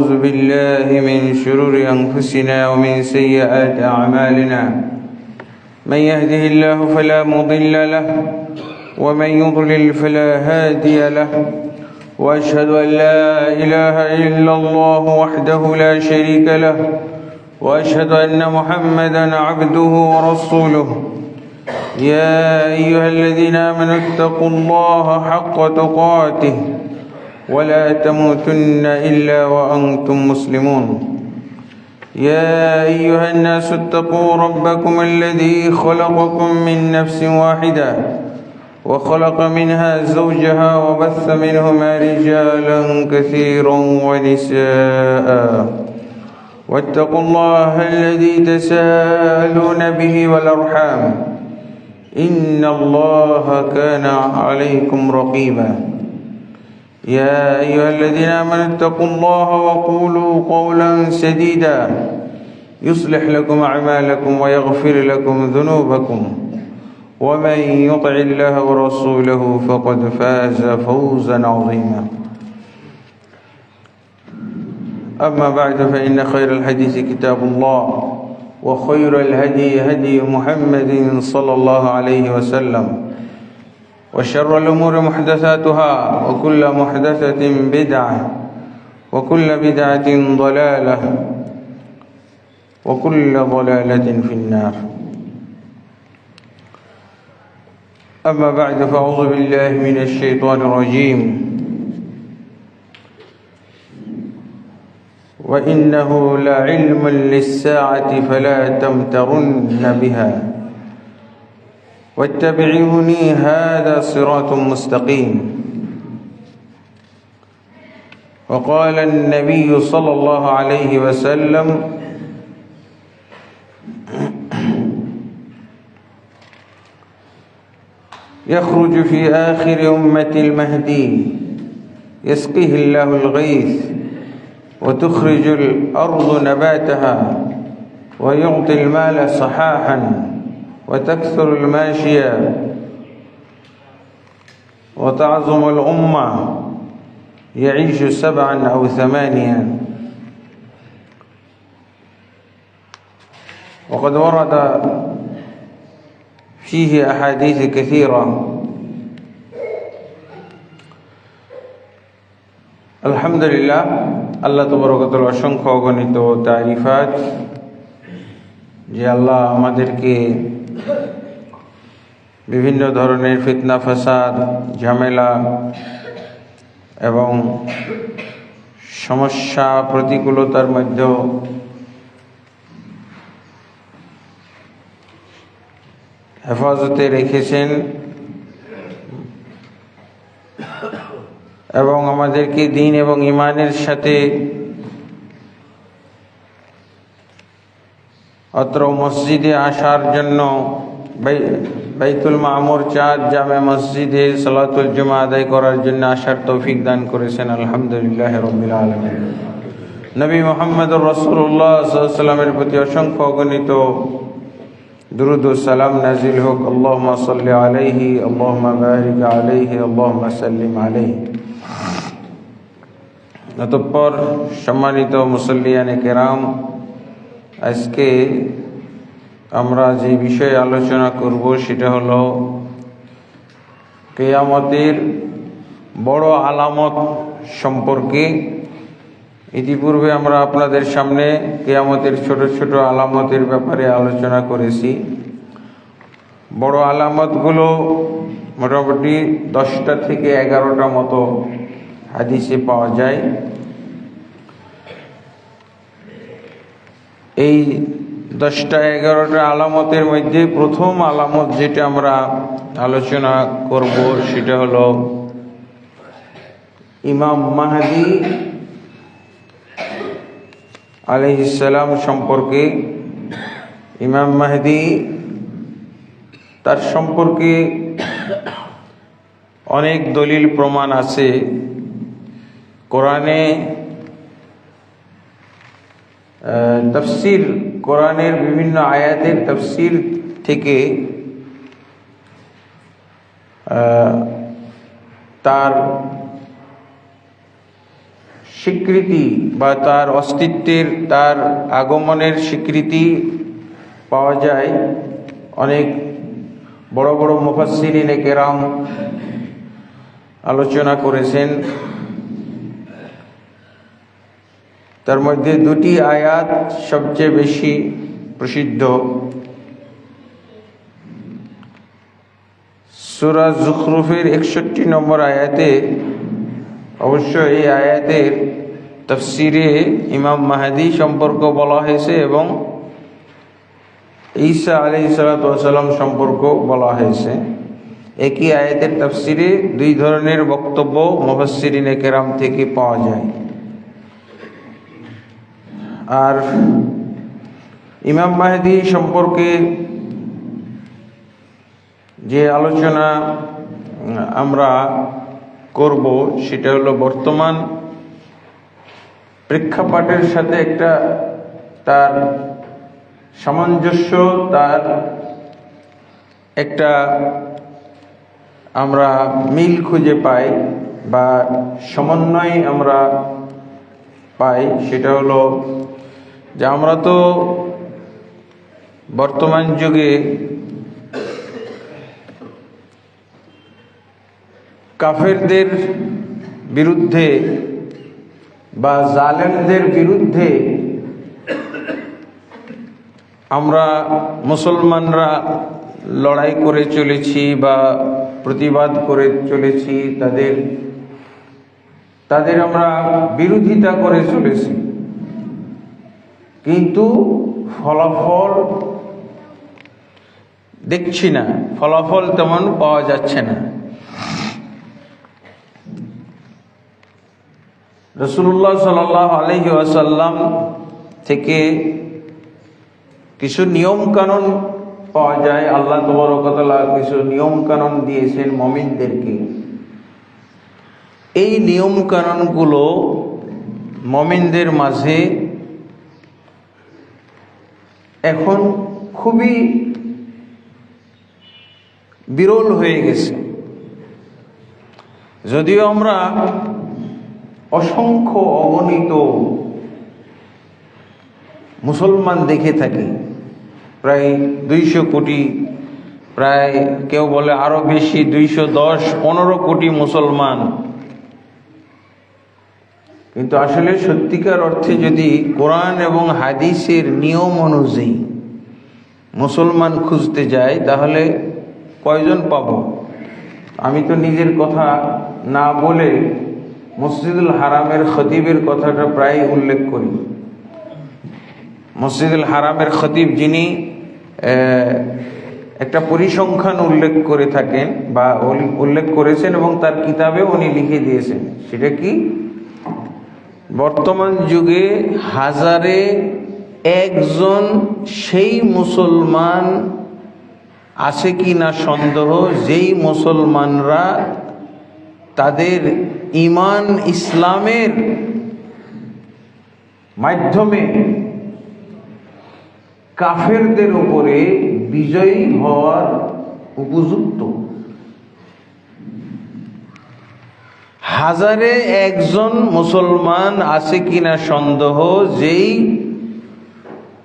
ونعوذ بالله من شرور أنفسنا ومن سيئات أعمالنا. من يهده الله فلا مضل له ومن يضلل فلا هادي له، وأشهد أن لا إله إلا الله وحده لا شريك له، وأشهد أن محمدا عبده ورسوله. يا أيها الذين آمنوا اتقوا الله حق تقاته ولا تموتن إلا وأنتم مسلمون. يا أيها الناس اتقوا ربكم الذي خلقكم من نفس واحدة وخلق منها زوجها وبث منهما رجالا كثيرا ونساء، واتقوا الله الذي تساءلون به والأرحام إن الله كان عليكم رقيبا. يا أيها الذين آمنوا اتقوا الله وقولوا قولا سديدا يصلح لكم أعمالكم ويغفر لكم ذنوبكم، ومن يطع الله ورسوله فقد فاز فوزا عظيما. أما بعد، فإن خير الحديث كتاب الله، وخير الهدي هدي محمد صلى الله عليه وسلم، وشر الأمور محدثاتها، وكل محدثة بدعة، وكل بدعة ضلالة، وكل ضلالة في النار. أما بعد، فأعوذ بالله من الشيطان الرجيم. وإنه لعلم للساعة فلا تمترن بها واتبعوني هذا صراط مستقيم. وقال النبي صلى الله عليه وسلم: يخرج في آخر أمة المهدي يسقيه الله الغيث وتخرج الأرض نباتها ويعطي المال صحاحا وتكثر الماشية وتعظم الأمة يعيش 7 أو 8. وقد ورد فيه أحاديث كثيرة. আলহামদুলিল্লাহ, আল্লাহ তাবারক ওয়া তাআলার অসংখ্য অগণিত তারিফাত যে আল্লাহ আমাদেরকে বিভিন্ন ধরনের ফিতনা, ফাসাদ, ঝামেলা এবং সমস্যা, প্রতিকূলতার মধ্যে হেফাজতে রেখেছেন এবং আমাদেরকে দ্বীন এবং ঈমানের সাথে অত্র মসজিদে আসার জন্য, বাইতুল মামুর চাঁদ জামে মসজিদে সালাতুল জুমা আদায় করার জন্য আসার তৌফিক দান করেছেন। আলহামদুলিল্লাহ রাব্বিল আলামিন। নবী মুহাম্মদুর রাসূলুল্লাহ সাল্লাল্লাহু আলাইহি ওয়াসাল্লামের প্রতি অসংখ্য অগণিত দুরূদ ও সালাম নাজিল হোক। আল্লাহুম্মা সাল্লি আলাইহি, আল্লাহুম্মা বারিক আলাইহি, আল্লাহুম্মা সাল্লিম আলাইহি। অতঃপর সম্মানিত মুসল্লিয়ানে কেরাম, আজকে আমরা যে বিষয়ে আলোচনা করব সেটা হলো কিয়ামতের বড় আলামত সম্পর্কে। ইতিপূর্বে আমরা আপনাদের সামনে কিয়ামতের ছোট ছোট আলামতের ব্যাপারে আলোচনা করেছি। বড় আলামতগুলো মোটামুটি 10টা থেকে 11টা মতো হাদিসে পাওয়া যায়। এই 10টা 11টা আলামতের মধ্যে প্রথম আলামত যেটা আমরা আলোচনা করব সেটা হলো ইমাম মাহদী আলাইহিস সালাম সম্পর্কে। ইমাম মাহদী, তার সম্পর্কে অনেক দলিল প্রমাণ আছে। কোরআনে তাফসীর, কোরআনের বিভিন্ন আয়াতের তাফসীর থেকে তার স্বীকৃতি বা তার অস্তিত্বের, তার আগমনের স্বীকৃতি পাওয়া যায় অনেক বড় বড় মুফাসসিরিনে কেরাম আলোচনা করেছেন। তার মধ্যে দুটি আয়াত সবচেয়ে বেশি প্রসিদ্ধ। সূরা যুখরুফের 61 নম্বর আয়াতে, অবশ্য এই আয়াতের তাফসিরে ইমাম মাহদী সম্পর্ক বলা হয়েছে এবং ঈসা আলাইহিস সালাতু ওয়াস সালাম সম্পর্ক বলা হয়েছে। একই আয়াতের তাফসিরে দুই ধরনের বক্তব্য মুফাসসিরিনে কেরাম থেকে পাওয়া যায়। আর ইমাম মাহদী সম্পর্কে যে আলোচনা আমরা করব সেটা হলো বর্তমান প্রেক্ষাপটের সাথে একটা তার সামঞ্জস্য, তার একটা আমরা মিল খুঁজে পাই বা সমন্বয় আমরা পাই। সেটা হলো যে আমরা তো বর্তমান যুগে কাফেরদের বিরুদ্ধে বা জালেমদের বিরুদ্ধে আমরা মুসলমানরা লড়াই করে চলেছি বা প্রতিবাদ করে চলেছি, তাদের আমরা বিরোধিতা করে চলেছি, কিন্তু ফলাফল দেখছি না, ফলাফল তেমন পাওয়া যাচ্ছে না। রাসূলুল্লাহ সাল্লাল্লাহু আলাইহি ওয়াসাল্লাম থেকে কিছু নিয়ম কানুন পাওয়া যায়। আল্লাহ তাবারক ওয়া তাআলা কিছু নিয়ম কানুন দিয়েছেন মুমিনদেরকে। এই নিয়ম কানুনগুলো মুমিনদের মাঝে এখন খুবই বিরল হয়ে গেছে। যদিও আমরা অসংখ্য অগণিত মুসলমান দেখে থাকি, প্রায় 200 কোটি, প্রায় কেউ বলে আরো বেশি, 210-15 কোটি মুসলমান। কিন্তু আসলে সত্যিকার অর্থে যদি কোরআন এবং হাদিসের নিয়ম অনুযায়ী মুসলমান খুঁজতে যাই তাহলে কয়জন পাব? আমি তো নিজের কথা না বলে মসজিদুল হারামের খতিবের কথাটা প্রায় উল্লেখ করি। মসজিদুল হারামের খতিব যিনি একটা পরিসংখ্যান উল্লেখ করে থাকেন বা উল্লেখ করেছেন এবং তার কিতাবে উনি লিখে দিয়েছেন, সেটা কি বর্তমান যুগে 1000-এ 1 জন সেই মুসলমান আছে কি না সন্দেহ, যেই মুসলমানরা তাদের ঈমান ইসলামের মাধ্যমে কাফেরদের উপরে বিজয়ী হওয়ার উপযুক্ত। 1000-এ 1 জন মুসলমান আছে কিনা সন্দেহ, যেই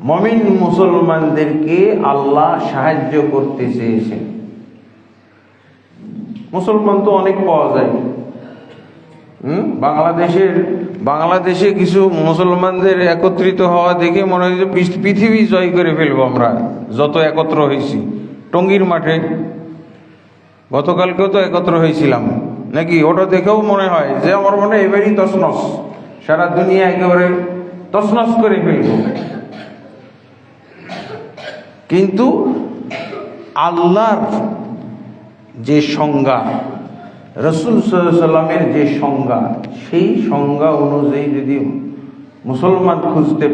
মুমিন মুসলমানদেরকে আল্লাহ সাহায্য করতে চেয়েছেন। মুসলমান তো অনেক পাওয়া যায়। বাংলাদেশে কিছু মুসলমানদের একত্রিত হওয়া দেখে মনে হয় যে পৃথিবী জয় করে ফেলবো আমরা, যত একত্র হয়েছি। টঙ্গীর মাঠে গতকালকেও তো একত্র হয়েছিলাম নাকি, ওটা দেখেও মনে হয় যে আমার মনে এবারই তছনছ, সারা দুনিয়া একেবারে তছনছ করে ফেলব। কিন্তু আল্লাহর যে সংজ্ঞা, রাসূল সাল্লাল্লাহু আলাইহি সাল্লামের যে সংজ্ঞা, সেই সংজ্ঞা অনুযায়ী যদি মুসলমান খুঁজতে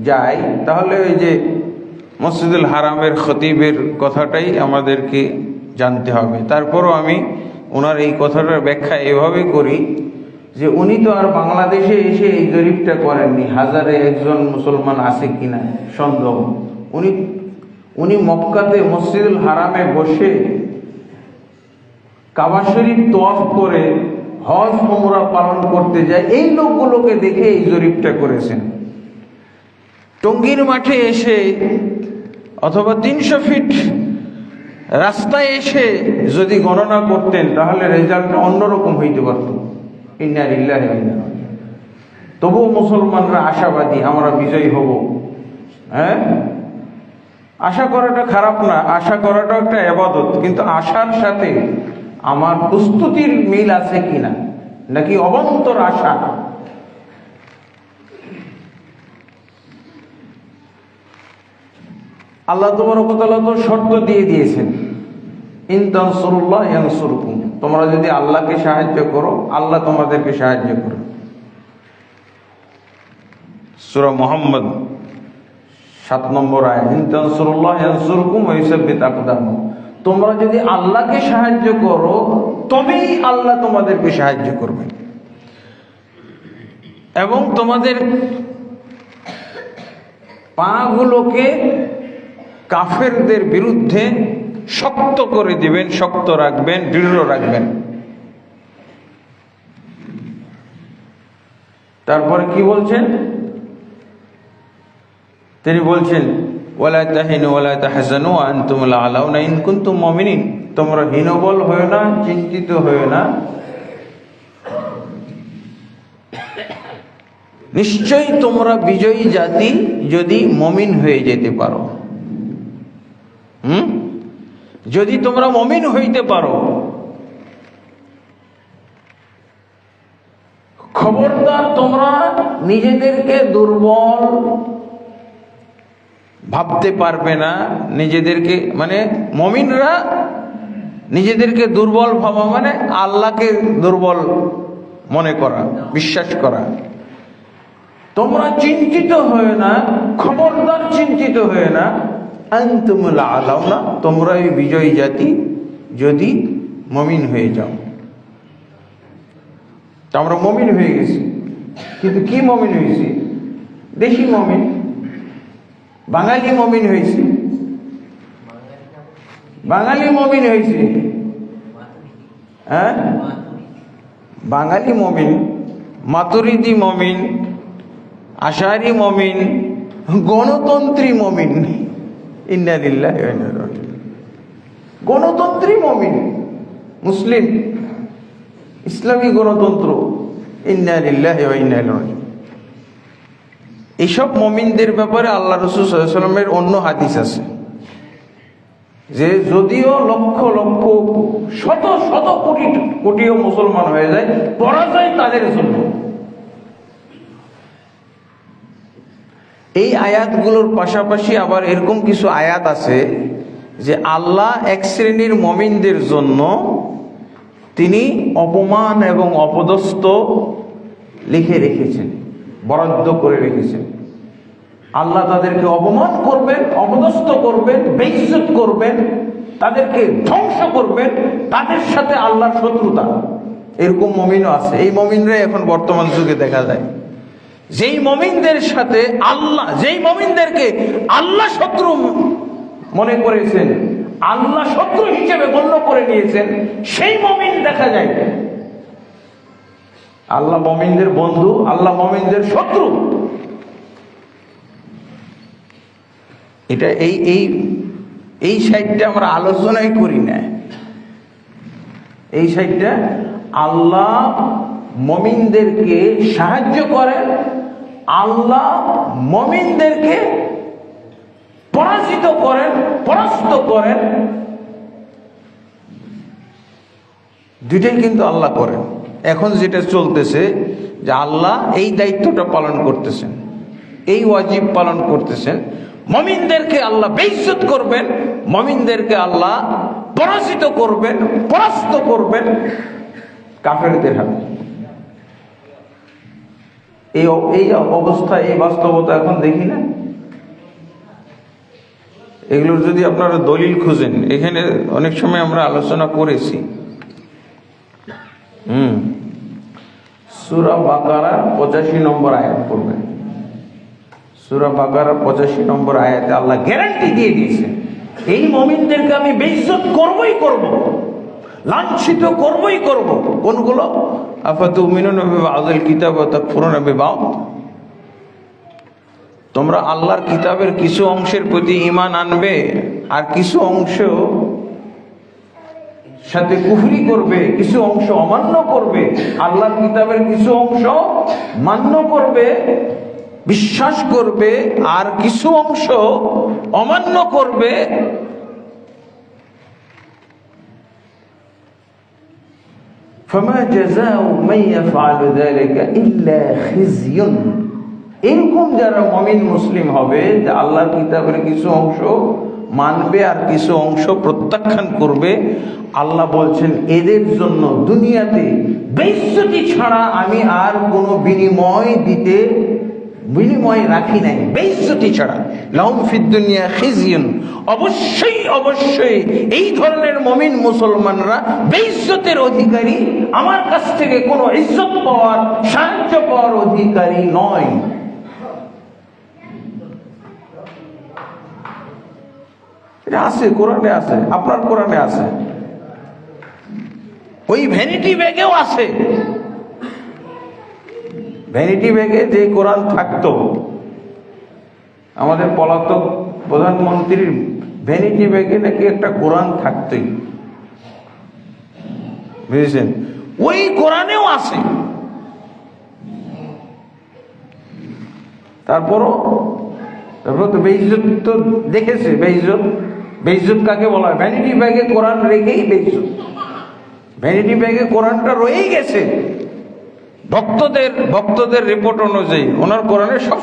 যায় তাহলে ওই যে মসজিদুল হারামের খতিবের কথাটাই আমাদেরকে জানতে হবে। তারপরও আমি ওনার এই কথাটার ব্যাখ্যা এভাবে করি যে উনি তো আর বাংলাদেশে এসে এই জরিপটা করেননি 1000-এ 1 জন মুসলমান আছে কিনা সন্দেহ। উনি মক্কাতে মসজিদুল হারামে বসে কাবা শরীফ তওয়াফ করে হজ উমরা পালন করতে যায়, এই লোকগুলোকে দেখে এই জরিপটা করেছেন। টঙ্গীর মাঠে এসে অথবা 300 ফিট রাস্তায় এসে যদি গণনা করতেন তাহলে রেজাল্টটা অন্যরকম হইতে পারত। ইন্না লিল্লাহি ওয়া ইন্না ইলাইহি রাজিউন। তবুও মুসলমানরা আশাবাদী, আমরা বিজয়ী হব। হ্যাঁ, আশা করাটা খারাপ না, আশা করাটা একটা ইবাদত, কিন্তু আশার সাথে আমার প্রস্তুতির মিল আছে কিনা, নাকি অবান্তর আশা। আল্লাহ তাবারক ওয়া তাআলা তো শর্ত দিয়ে দিয়েছেন, ইন তানসুরুল্লাহ ইয়ানসুরকুম, তোমরা যদি আল্লাহকে সাহায্য করো আল্লাহ তোমাদেরকে সাহায্য করবে। সূরা মুহাম্মদ 7 নম্বর আয়াত, ইন তানসুরুল্লাহ ইয়ানসুরকুম ওয়া ইউসাব্বিত আকদামাকুম, তোমরা যদি আল্লাহকে সাহায্য করো তবেই আল্লাহ তোমাদেরকে সাহায্য করবেন এবং তোমাদের পাগুলোকে কাফেরদের বিরুদ্ধে শক্ত করে দিবেন, শক্ত রাখবেন, দৃঢ় রাখবেন। তারপরে কি বলছেন? তিনি বলছেন ওয়ালা তাহিনু ওয়ালা তাহজানু ওয়া আনতুমুল আলাউনা ইন কুনতুম মুমিনিন, তোমরা হীনবল হয়ো না, চিন্তিত হয়ো না, নিশ্চয়ই তোমরা বিজয়ী জাতি যদি মুমিন হয়ে যেতে পারো। যদি তোমরা মুমিন হইতে পারো। খবরদার তোমরা নিজেদেরকে দুর্বল ভাবতে পারবে না, নিজেদেরকে মানে মুমিনরা নিজেদেরকে দুর্বল ভাবা মানে আল্লাহকে দুর্বল মনে করা, বিশ্বাস করা। তোমরা চিন্তিত হয়ে না, খবরদার চিন্তিত হয়ে না, আনতুমুল আলাউনা, তোমরা এই বিজয়ী জাতি যদি মুমিন হয়ে যাও। তো আমরা মুমিন হয়ে গেছি, কিন্তু কি মুমিন হয়েছি? দেশি মুমিন, বাঙালি মুমিন হয়েছি, বাঙালি মুমিন হয়েছি। হ্যাঁ, বাঙালি মুমিন, মাতুরিদি মুমিন, আশারি মুমিন, গণতন্ত্রী মুমিন। ইন্না লিল্লাহি ওয়া ইন্না ইলাইহি রাজিউন। গণতন্ত্রী মুমিন, মুসলিম, ইসলামী গণতন্ত্র। ইন্না লিল্লাহি ওয়া ইন্না ইলাইহি রাজিউন। এইসব মুমিনদের ব্যাপারে আল্লাহ রাসূল সাল্লাল্লাহু আলাইহি ওয়াসাল্লামের অন্য হাদিস আছে যে যদিও লক্ষ লক্ষ শত শত কোটি কোটিও মুসলমান হয়ে যায়, পরাজয় তাদের জন্য। এই আয়াতগুলোর পাশাপাশি আবার এরকম কিছু আয়াত আছে যে আল্লাহ এক শ্রেণীর মুমিনদের জন্য তিনি অপমান এবং অপদস্থ লিখে রেখেছেন, বরাদ্দ করে রেখেছেন। আল্লাহ তাদেরকে অপমান করবেন, অপদস্থ করবেন, বেইজ্জত করবেন, তাদেরকে ধ্বংস করবেন, তাদের সাথে আল্লাহর শত্রুতা। এরকম মুমিনও আছে। এই মুমিনরাই এখন বর্তমান যুগে দেখা যায়। যেই মুমিনদের সাথে আল্লাহ, যেই মুমিনদেরকে আল্লাহ শত্রু মনে করেছেন, আল্লাহ শত্রু হিসেবে গণ্য করে নিয়েছেন, সেই মুমিন দেখা যায় আল্লাহ মুমিনদের বন্ধু, আল্লাহ মুমিনদের শত্রু। এটা এই সাইডটা আমরা আলোচনাই করি না। এই সাইডটা আল্লাহ মুমিনদেরকে সাহায্য করেন, আল্লাহ মুমিনদেরকে পরাজিত করেন, পরাস্ত করেন। দুইটাই কিন্তু আল্লাহ করেন। এখন যেটা চলতেছে যে আল্লাহ এই দায়িত্বটা পালন করতেছেন, এই ওয়াজিব পালন করতেছেন। মুমিনদেরকে আল্লাহ বেইজ্জত করবেন, মুমিনদেরকে আল্লাহ পরাজিত করবেন, পরাস্ত করবেন কাফেরদের হাতে। এই অবস্থা, এই বাস্তবতা এখন দেখি না। এগুলোর যদি আপনারা দলিল খুঁজেন, এখানে অনেক সময় আমরা আলোচনা করেছি। সূরা বাকারা 85 নম্বর আয়াত পড়বেন। সূরা বাকারা 85 নম্বর আয়াতে আল্লাহ গ্যারান্টি দিয়ে দিয়েছেন, এই মুমিনদেরকে আমি বেইজ্জত করবই করব। লাঞ্ছিত করবই করব। কোনগুলো? আফাতুমিনুনা বিবাযিল কিতাব ওয়া তাকফুরুনা বিবায। তোমরা আল্লাহর কিতাবের কিছু অংশের প্রতি ঈমান আনবে আর কিছু অংশ সাথে কুফরি করবে, কিছু অংশ অমান্য করবে। আল্লাহর কিতাবের কিছু অংশ মান্য করবে, বিশ্বাস করবে, আর কিছু অংশ অমান্য করবে। ফামা জাযাউ মান ইয়াফআলু যালিকা ইল্লা খিজয়ুন। এরকম যারা মুমিন মুসলিম হবে, যে আল্লাহর কিতাবের কিছু অংশ মানবে আর কিছু অংশ প্রত্যাখ্যান করবে, আল্লাহ বলছেন এদের জন্য দুনিয়াতে বেইজ্জতি ছাড়া আমি আর কোনো বিনিময় রাখি নাই, বেইজ্জতি ছাড়া। লাহুম ফিদ দুনিয়া খিজয়ুন। অবশ্যই এই ধরনের মুমিন মুসলমানরা বেইজ্জতের অধিকারী, আমার কাছ থেকে কোনো ইজ্জত পাওয়ার, সাহায্য পাওয়ার অধিকারী নয়। এটা আছে, কোরআনে আছে, আপনার কোরআনে আছে, ওই ভ্যানিটি ব্যাগেও আছে। ভ্যানিটি ব্যাগে যে কোরআন থাকতো, আমাদের পলাতক প্রধানমন্ত্রীর ভ্যানিটি ব্যাগে নাকি একটা কোরআন থাকতোই, বুঝেছেন? ওই কোরআনেও আছে। তারপর তো বেইজ্জত তো দেখেছে। বেইজ্জত কাকে বলা হয়? ভ্যানিটি ব্যাগে কোরআন রেখেই বেইজ্জত। ভ্যানিটি ব্যাগে কোরআনটা রয়েই গেছে। ভক্তদের রিপোর্ট অনুযায়ী ওনার কোরআনে সব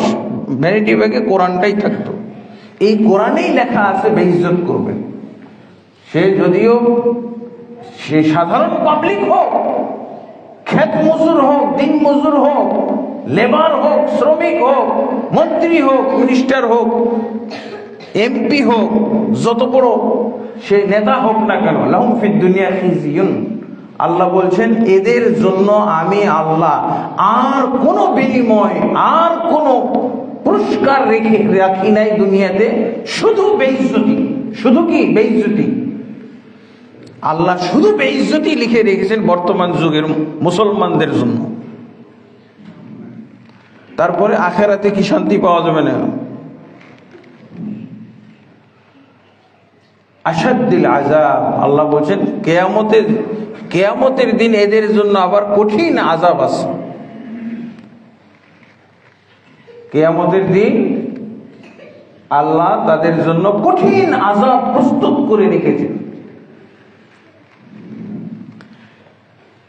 ভ্যানিটি ব্যাগে কোরআনটাই থাকতো। এই কোরআনেই লেখা আছে বেইজ্জত করবেন। যদিও সে সাধারণ পাবলিক হোক, ক্ষেত মজুর হোক, দিন মজুর হোক, লেবার হোক, শ্রমিক হোক, মন্ত্রী হোক, মিনিস্টার হোক, এমপি হোক, যত বড় সে নেতা হোক না কেন, লাহুম ফিদ দুনিয়া খিজয়ুন। আল্লাহ বলছেন এদের জন্য আমি আল্লাহ আর কোনো বিনিময়, আর কোনো পুরস্কার রাখি নাই দুনিয়াতে, শুধু বেইজ্জতি। শুধু কি? বেইজ্জতি। আল্লাহ শুধু বেইজ্জতি লিখে রেখেছেন বর্তমান যুগের মুসলমানদের জন্য। তারপরে আখিরাতে কি শান্তি পাওয়া যাবে না? আশাদ্দিল আযাব। আল্লাহ বলছেন কিয়ামতের দিন এদের জন্য আবার কঠিন আযাব আছে। কিয়ামতের দিন আল্লাহ তাদের জন্য কঠিন আযাব প্রস্তুত করে রেখেছেন।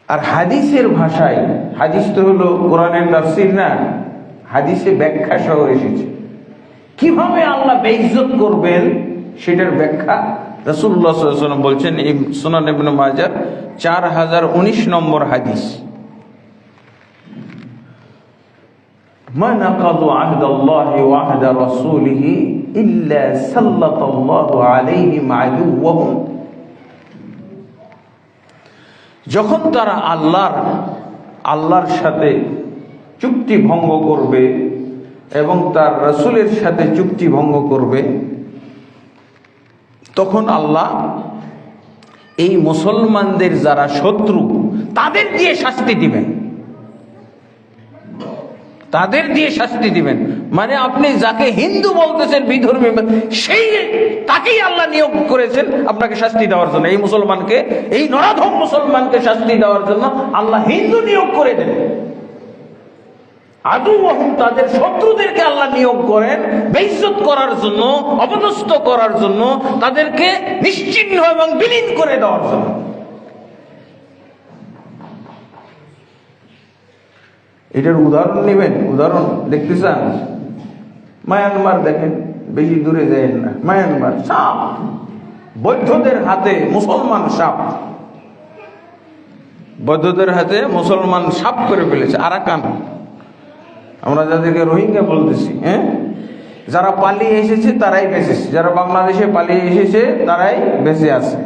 আর হাদিসের ভাষায়, হাদিস তো হলো কোরআনের তাফসীর না, হাদিসে ব্যাখ্যা সহ এসেছে। কিভাবে আল্লাহ বেইজ্জত করবেন সেটার ব্যাখ্যা রাসূলুল্লাহ সাল্লাল্লাহু আলাইহি ওয়াসাল্লাম বলছেন। এই সুনান ইবনে মাজাহ 4019 নম্বর হাদিস। মা নাকাদু আহদাল্লাহি ওয়া আহদা রাসূলিহি ইল্লা সাল্লাতাল্লাহু আলাইহিম আদুওয়াহুম। যখন তারা আল্লাহর সাথে চুক্তি ভঙ্গ করবে এবং তার রাসূলের সাথে চুক্তি ভঙ্গ করবে, তখন আল্লাহ এই মুসলমানদের যারা শত্রু তাদের দিয়ে শাস্তি দিবেন। তাদের দিয়ে শাস্তি দিবেন মানে আপনি যাকে হিন্দু বলতেছেন, বিধর্মী, তাকেই আল্লাহ নিয়োগ করেছেন আপনাকে শাস্তি দেওয়ার জন্য। এই মুসলমানকে, এই নরাধম মুসলমানকে শাস্তি দেওয়ার জন্য আল্লাহ হিন্দু নিয়োগ করে দেন। আদুওয়াহুম, তাদের শত্রুদেরকে আল্লাহ নিয়োগ করেন বেইজ্জত করার জন্য, অপদস্থ করার জন্য, তাদেরকে নিশ্চিহ্ন এবং বিলীন করে দেওয়ার জন্য। এটার উদাহরণ নেবেন, উদাহরণ দেখতে চান? মায়ানমার দেখেন, বেশি দূরে যায় না। মায়ানমার সাপ, বৌদ্ধদের হাতে মুসলমান সাপ, বৌদ্ধদের হাতে মুসলমান সাপ করে ফেলেছে। আরাকান, আমরা যাদেরকে রোহিঙ্গা বলতেছি, যারা পালিয়ে এসেছে তারাই বেঁচেছে, যারা বাংলাদেশে পালিয়ে এসেছে তারাই বেঁচে আছে,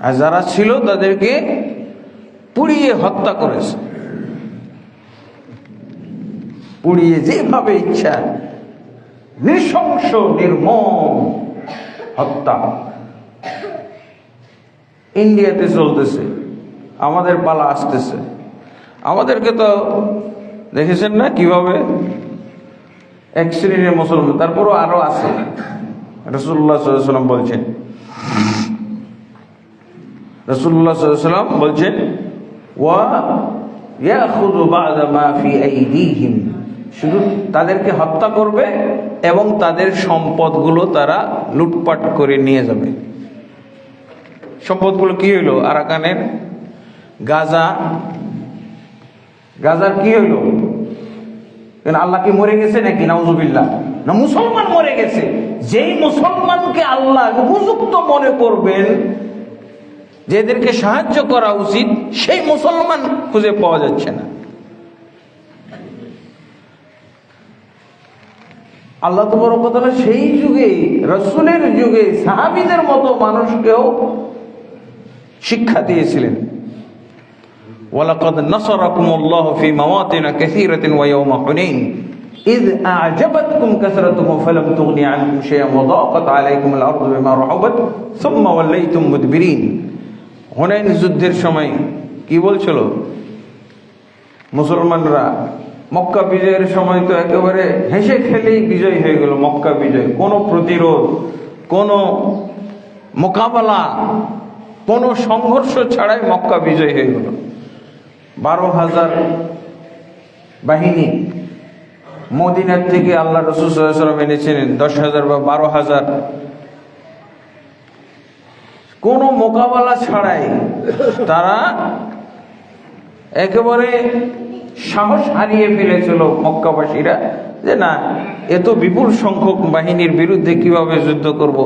আর যারা ছিল তাদেরকে পুড়িয়ে হত্যা করেছে। পুড়িয়ে যেভাবে ইচ্ছা, নৃশংস নির্মম হত্যা। ইন্ডিয়াতে চলতেছে, আমাদের পালা আসতেছে। আমাদেরকে তো দেখেছেন না কিভাবে এক শ্রেণীর মুসলমান, তারপরও আরো আছে। রাসূলুল্লাহ সাল্লাল্লাহু আলাইহি ওয়াসাল্লাম বলছেন, রাসূলুল্লাহ সাল্লাল্লাহু আলাইহি ওয়াসাল্লাম বলছেন, ওয়া ইয়াখুযু বা'দা মা ফি আইদিহিম, শুধু তাদেরকে হত্যা করবে এবং তাদের সম্পদগুলো তারা লুটপাট করে নিয়ে যাবে। সম্পদগুলো কি হইল? আরাকানের গাজার কি হইল? আল্লাহ কি মরে গেছে নাকি? নাউজুবিল্লাহ, না, মুসলমান মরে গেছে। যেই মুসলমানকে আল্লাহ উপযুক্ত মনে করবেন, যেদেরকে সাহায্য করা উচিত, সেই মুসলমান খুঁজে পাওয়া যাচ্ছে না। আল্লাহ তাবারক ওয়া তাআলা সেই যুগে, রাসূলের যুগে সাহাবীদের মতো মানুষকেও শিক্ষা দিয়েছিলেন। ওয়ালাকাদ নাসারাকুমুল্লাহু ফি মাওয়াতিন কাসীরাতিন ওয়া ইয়াওমা হুনাইন ইয আ'জাবাতকুম কাসরাতুকুম ফালাম তুগনি আনকুম শাইআন ওয়া দাকাত আলাইকুমুল আরদু বিমা রাহাবাত সুম্মা ওয়াল্লাইতুম মুদবিরিন। হুনাইন যুদ্ধের সময় কি বলছিল মুসলমানরা? মক্কা বিজয়ের সময় তো একেবারে হেসে খেলেই বিজয় হয়ে গেল। মক্কা বিজয়, কোনো প্রতিরোধ, কোনো মোকাবেলা, কোনো সংঘর্ষ ছাড়াই মক্কা বিজয় হয়ে গেল। 12,000 বাহিনী মদিনার থেকে আল্লাহ রাসূল সাল্লাল্লাহু আলাইহি ওয়াসাল্লাম এনেছিলেন। 10,000 বা 12,000 কোনো মোকাবেলা ছাড়াই তারা একেবারে সাহস হারিয়ে ফেলেছিল মক্কাবাসীরা, যে না, এত বিপুল সংখ্যক বাহিনীর বিরুদ্ধে কিভাবে যুদ্ধ করব।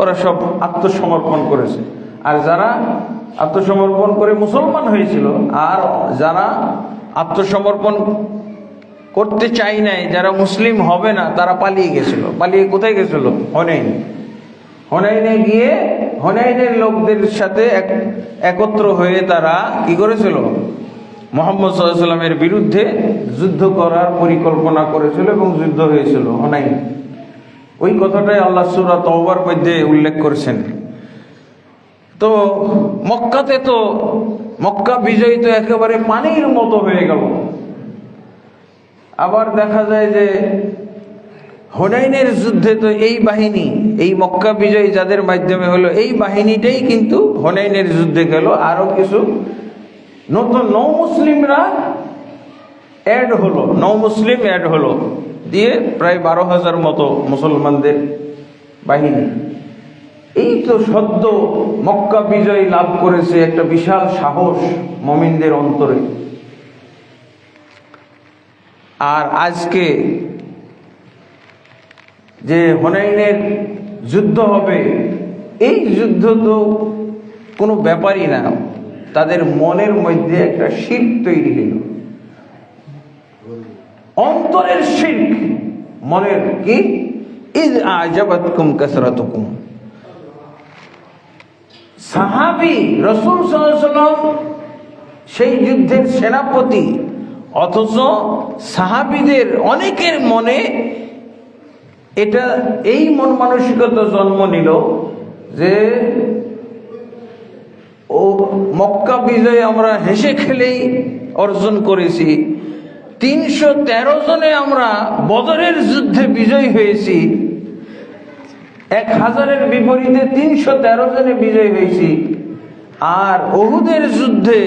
ওরা সব আত্মসমর্পণ করেছে। আর যারা আত্মসমর্পণ করে মুসলমান হয়েছিল, আর যারা আত্মসমর্পণ করতে চাই নাই, যারা মুসলিম হবে না, তারা পালিয়ে গেছিল। পালিয়ে কোথায় গেছিল? হুনাইন। হুনাইনে গিয়ে হুনাইনের লোকদের সাথে একত্র হয়ে তারা কি করেছিল? মুহাম্মদ সাল্লাল্লাহু আলাইহি ওয়াসাল্লামের বিরুদ্ধে যুদ্ধ করার পরিকল্পনা করেছিল এবং যুদ্ধ হয়েছিল হুনাইন। ওই কথাটাই আল্লাহ সূরা তাওবার মধ্যে উল্লেখ করেছেন। তো মক্কাতে তো মক্কা বিজয় তো একেবারে পানির মতো হয়ে গেল। আবার দেখা যায় যে হুনাইনের যুদ্ধে তো এই বাহিনী, এই মক্কা বিজয় যাদের মাধ্যমে হলো, এই বাহিনীটাই কিন্তু হুনাইনের যুদ্ধে গেল। আরো কিছু নতুন নৌ মুসলিমরা অ্যাড হলো, দিয়ে প্রায় 12,000 মতো মুসলমানদের বাহিনী। এই তো সদ্য মক্কা বিজয় লাভ করেছে একটা বিশাল সাহস মুমিনদের অন্তরে। আর আজকে যে হুনাইনের যুদ্ধ হবে, এই যুদ্ধ তো কোনো ব্যাপারই না। তাদের মনের মধ্যে একটা শিরক তৈরি হইল, অন্তরের শিরক। মনের কি? ইয আ'জাবাতকুম কাসরাতুকুম। সাহাবী রাসূল সাল্লাল্লাহু আলাইহি ওয়াসাল্লাম সেই যুদ্ধের সেনাপতি, অথচ সাহাবীদের অনেকের মনে এটা এই মন মানসিকতা জন্ম নিল যে ও মক্কা বিজয় আমরা হেসে খেলেই অর্জন করেছি, 313 জনে আমরা বদরের যুদ্ধে বিজয় হয়েছি, 1000-এর বিপরীতে 313 জনে বিজয় হয়েছি, আর উহুদের যুদ্ধে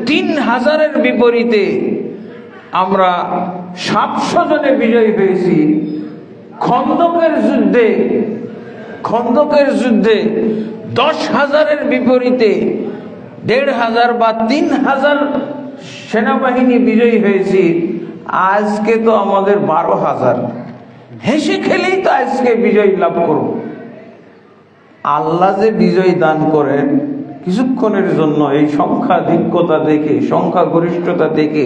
3000-এর বিপরীতে আমরা 700 জনে বিজয় হয়েছি। খন্দকের যুদ্ধে 10,000-এর বিপরীতে 1,500 বা 3,000 সেনাবাহিনী বিজয়ী হয়েছি। আজকে তো আমাদের 12,000। হেসে খেলেই তো আজকে বিজয় লাভ করব। আল্লাহ যে বিজয় দান করেন কিছুক্ষণের জন্য, এই সংখ্যাধিক্যতা দেখে, সংখ্যাগরিষ্ঠতা দেখে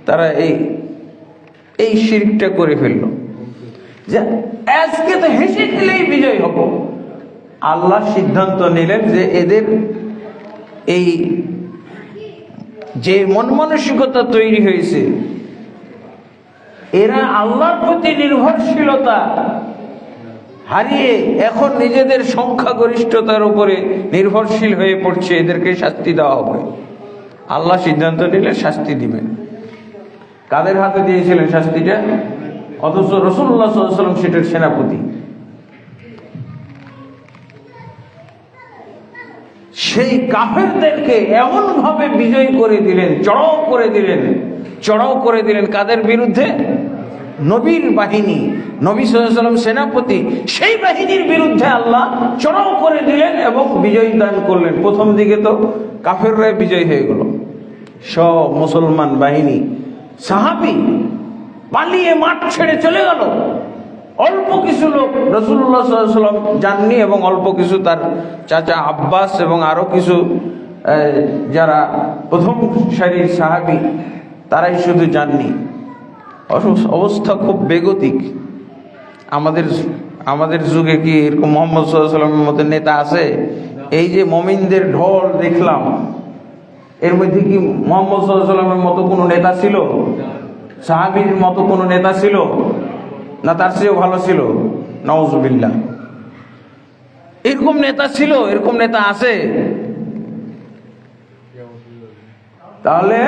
তারা এই শিরকটা করে ফেলল যে আজকে তো হেসে খেলেই বিজয় হব। আল্লাহ সিদ্ধান্ত নিলেন যে এদের এই যে মন মানসিকতা তৈরি হয়েছে, এরা আল্লাহর প্রতি নির্ভরশীলতা হারিয়ে এখন নিজেদের সংখ্যাগরিষ্ঠতার উপরে নির্ভরশীল হয়ে পড়ছে, এদেরকে শাস্তি দেওয়া হবে। আল্লাহ সিদ্ধান্ত নিলে শাস্তি দিবেন। কাদের হাতে দিয়েছিলেন শাস্তিটা? অথচ রাসূলুল্লাহ সাল্লাল্লাহু আলাইহি ওয়াসাল্লাম সেটার সেনাপতি। সেই কাফেরদেরকে এমন ভাবে বিজয় করে দিলেন, চড়াও করে দিলেন। কাদের বিরুদ্ধে? নবীর বাহিনী, নবী সাল্লাল্লাহু আলাইহি ওয়াসাল্লাম সেনাপতি, সেই বাহিনীর বিরুদ্ধে আল্লাহ চড়াও করে দিলেন এবং বিজয় দান করলেন। প্রথম দিকে তো কাফেররা বিজয় হয়ে গেল, সব মুসলমান বাহিনী, সাহাবী পালিয়ে মাঠ ছেড়ে চলে গেল। অল্প কিছু লোক, রাসূলুল্লাহ সাল্লাল্লাহু আলাইহি ওয়াসাল্লাম যাননি এবং অল্প কিছু তার চাচা আব্বাস এবং আরো কিছু যারা প্রথম সারির সাহাবী, তারাই শুধু যাননি। অবস্থা খুব বেগতিক। আমাদের যুগে কি এরকম মুহাম্মদ সাল্লাল্লাহু আলাইহি ওয়াসাল্লামের মতো নেতা আছে? এই যে মুমিনদের ঢল দেখলাম, এর মধ্যে কি মুহাম্মদ সাল্লাল্লাহু আলাইহি ওয়াসাল্লামের মতো কোনো নেতা ছিল? সাহাবীর মতো কোনো নেতা ছিল? না তার চেয়েও ভালো ছিল? নাউজুবিল্লাহ। এরকম নেতা ছিল? এরকম নেতা আছে? তাহলে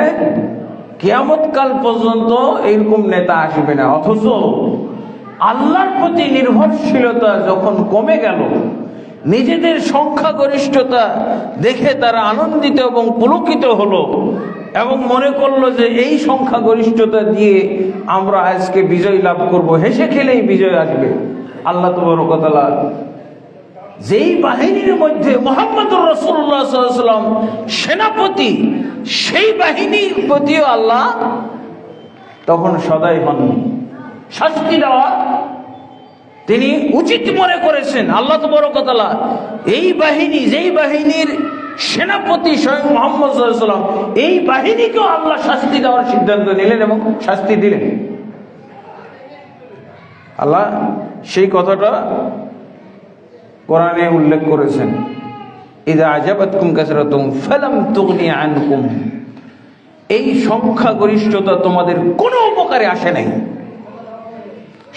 কিয়ামত কাল পর্যন্ত এরকম নেতা আসবে না। অথচ আল্লাহর প্রতি নির্ভরশীলতা যখন কমে গেল, নিজেদের সংখ্যাগরিষ্ঠতা দেখে তারা আনন্দিত এবং পুলকিত হলো এবং মনে করলো যে এই সংখ্যাগরিষ্ঠতা দিয়ে আমরা আজকে বিজয় লাভ করব, হেসে খেলেই বিজয় আসবে। আল্লাহ তাবারক ওয়া তাআলা যেই বাহিনীর মধ্যে মুহাম্মদুর রাসূলুল্লাহ সাল্লাল্লাহু আলাইহি ওয়াসাল্লাম সেনাপতি, সেই বাহিনীর প্রতিও আল্লাহ তখন সদয় হননি। শাস্তি দেওয়া তিনি উচিত মনে করেছেন। আল্লাহ তাবারক ওয়া তাআলা এই বাহিনী, যেই বাহিনীর সেনাপতি স্বয়ং মুহাম্মদ সাল্লাল্লাহু আলাইহি ওয়াসাল্লাম, এই বাহিনীকেও আল্লাহ শাস্তি দেওয়ার সিদ্ধান্ত নিলেন এবং শাস্তি দিলেন। আল্লাহ সেই কথাটা কোরআনে উল্লেখ করেছেন, ইযা আজাবাতকুম কাসরাতুম ফালাম তুগনি আনকুম। এই সংখ্যাগরিষ্ঠতা তোমাদের কোনো উপকারে আসে নাই।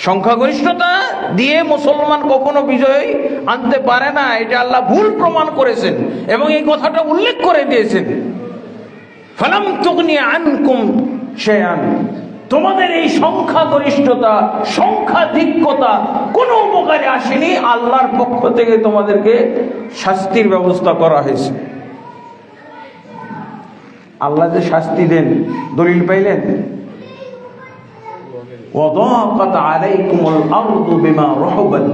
সংখ্যাগরিষ্ঠতা দিয়ে মুসলমান কখনো বিজয় আনতে পারে না, এটা আল্লাহ ভুল প্রমাণ করেছেন এবং এই কথাটা উল্লেখ করে দিয়েছেন। ফালাম তুগনি আনকুম শাইআন, তোমাদের এই সংখ্যাগরিষ্ঠতা, সংখ্যাধিক্যতা কোনো উপকারে আসেনি। আল্লাহর পক্ষ থেকে তোমাদেরকে শাস্তির ব্যবস্থা করা হয়েছে। আল্লাহ যে শাস্তি দেন, দলিল পাইলেন? ওয়াদাকাত আলাইকুমুল আরদু বিমা রাহাবাত,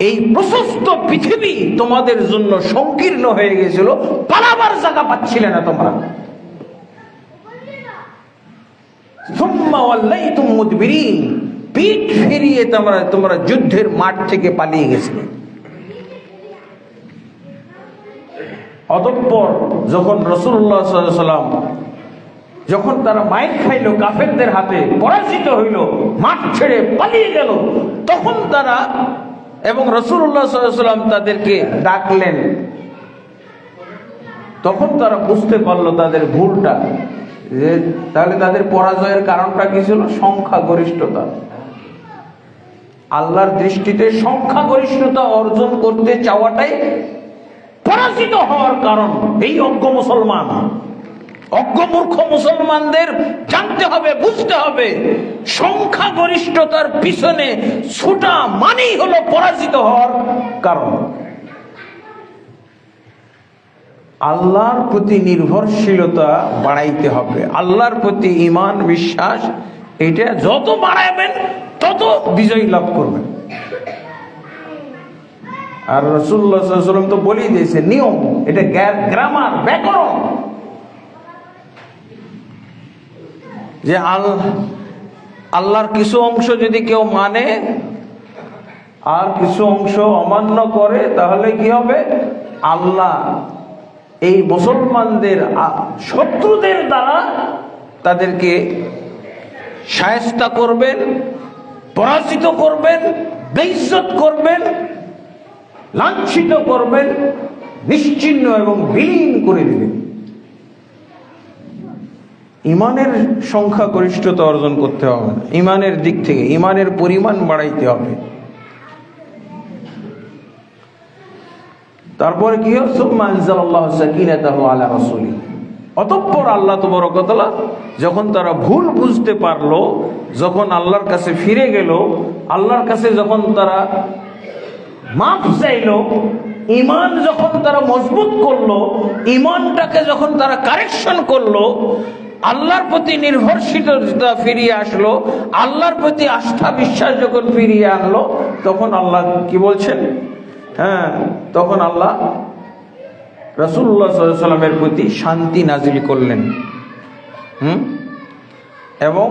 এই প্রশস্ত পৃথিবী তোমাদের জন্য সংকীর্ণ হয়ে গিয়েছিল, পালাবার জায়গা পাচ্ছিলে না তোমরা। সুম্মা ওয়াল্লাইতুম মুদবিরিন, পিঠ ফিরিয়ে তোমরা যুদ্ধের মাঠ থেকে পালিয়ে গেছিলে। অতঃপর যখন রাসূলুল্লাহ সাল্লাল্লাহু আলাইহি ওয়াসাল্লাম, যখন তারা মাইর খাইল, কাফেরদের হাতে পরাজিত হইল, মাঠ ছেড়ে পালিয়ে গেল, তখন তারা এবং রাসূলুল্লাহ সাল্লাল্লাহু আলাইহি ওয়াসাল্লাম তাদেরকে ডাকলেন। তখন তারা বুঝতে পারলো তাদের ভুলটা, যে তাহলে তাদের পরাজয়ের কারণটা কি ছিল? সংখ্যাগরিষ্ঠতা। আল্লাহর দৃষ্টিতে সংখ্যাগরিষ্ঠতা অর্জন করতে চাওয়াটাই পরাজিত হওয়ার কারণ। এই অজ্ঞ মুসলমান, অজ্ঞ মূর্খ মুসলমানদের জানতে হবে, বুঝতে হবে, সংখ্যাগরিষ্ঠতার পিছনে ছুটা মানেই হলো পরাজিত হওয়ার কারণ। আল্লাহর প্রতি নির্ভরশীলতা বাড়াইতে হবে, আল্লাহর প্রতি ঈমান বিশ্বাস, এটা যত বাড়াবেন তত বিজয় লাভ করবেন। আর রাসূলুল্লাহ সাল্লাল্লাহু আলাইহি ওয়াসাল্লাম তো বলেই দিয়েছে, নিয়ম, এটা গ্রামার, ব্যাকরণ, যে আল্লাহর কিছু অংশ যদি কেউ মানে আর কিছু অংশ অমান্য করে, তাহলে কি হবে? আল্লাহ এই মুসলমানদের শত্রুদের দ্বারা তাদেরকে শায়েস্তা করবেন, পরাজিত করবেন, বেইজ্জত করবেন, লাঞ্ছিত করবেন, নিশ্চিহ্ন এবং বিলীন করে দিবেন। ইমানের সংখ্যাগরিষ্ঠতা অর্জন করতে হবে, ইমানের দিক থেকে ইমানের পরিমাণ বাড়াইতে হবে। তারপরে কি হল, সুম্মা আনজালাল্লাহু সাকিনাতাহু আলা রাসূলি, অতঃপর আল্লাহ তাবারক ওয়া তাআলা যখন তারা ভুল বুঝতে পারলো, যখন আল্লাহর কাছে ফিরে গেল, আল্লাহর কাছে যখন তারা মাফ চাইল, ঈমান যখন তারা মজবুত করলো, ঈমানটাকে যখন তারা কারেকশন করলো, আল্লাহর প্রতি নির্ভরশীলতা ফিরিয়ে আসলো, আল্লাহর প্রতি আস্থা বিশ্বাস যখন ফিরিয়ে আনলো, তখন আল্লাহ কি বলছেন, তখন আল্লাহ রাসূলুল্লাহ সাল্লাল্লাহু আলাইহি ওয়াসাল্লামের প্রতি শান্তি নাজিল করলেন, এবং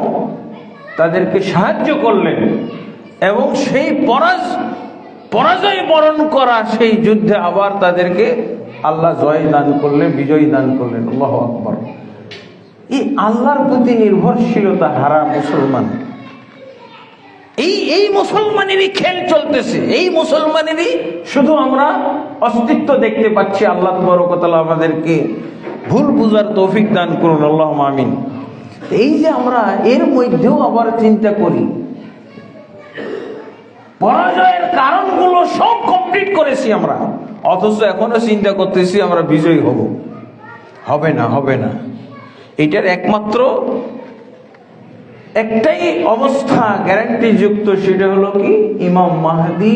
তাদেরকে সাহায্য করলেন, এবং সেই পরাজয় বরণ করা সেই যুদ্ধে আবার তাদেরকে আল্লাহ জয় দান করলেন, বিজয় দান করলেন। আল্লাহু আকবার। এই আল্লাহর প্রতি নির্ভরশীলতা হারা মুসলমান, এই মুসলমানেরই খেল চলতেছে, এই মুসলমানেরই শুধু আমরা অস্তিত্ব দেখতে পাচ্ছি। আল্লাহ তাবারক ওয়া তাআলা আমাদেরকে ভুল বুঝার তৌফিক দান করুন, আল্লাহুম্মা আমিন। এই যে আমরা এর মধ্যেও আবার চিন্তা করি, পরাজয়ের কারণগুলো সব কমপ্লিট করেছি আমরা, অথচ এখনো চিন্তা করতেছি আমরা বিজয়ী হব। হবে না, হবে না। এটার একমাত্র একটাই অবস্থা গ্যারান্টি যুক্ত, সেটা হলো কি, ইমাম মাহদী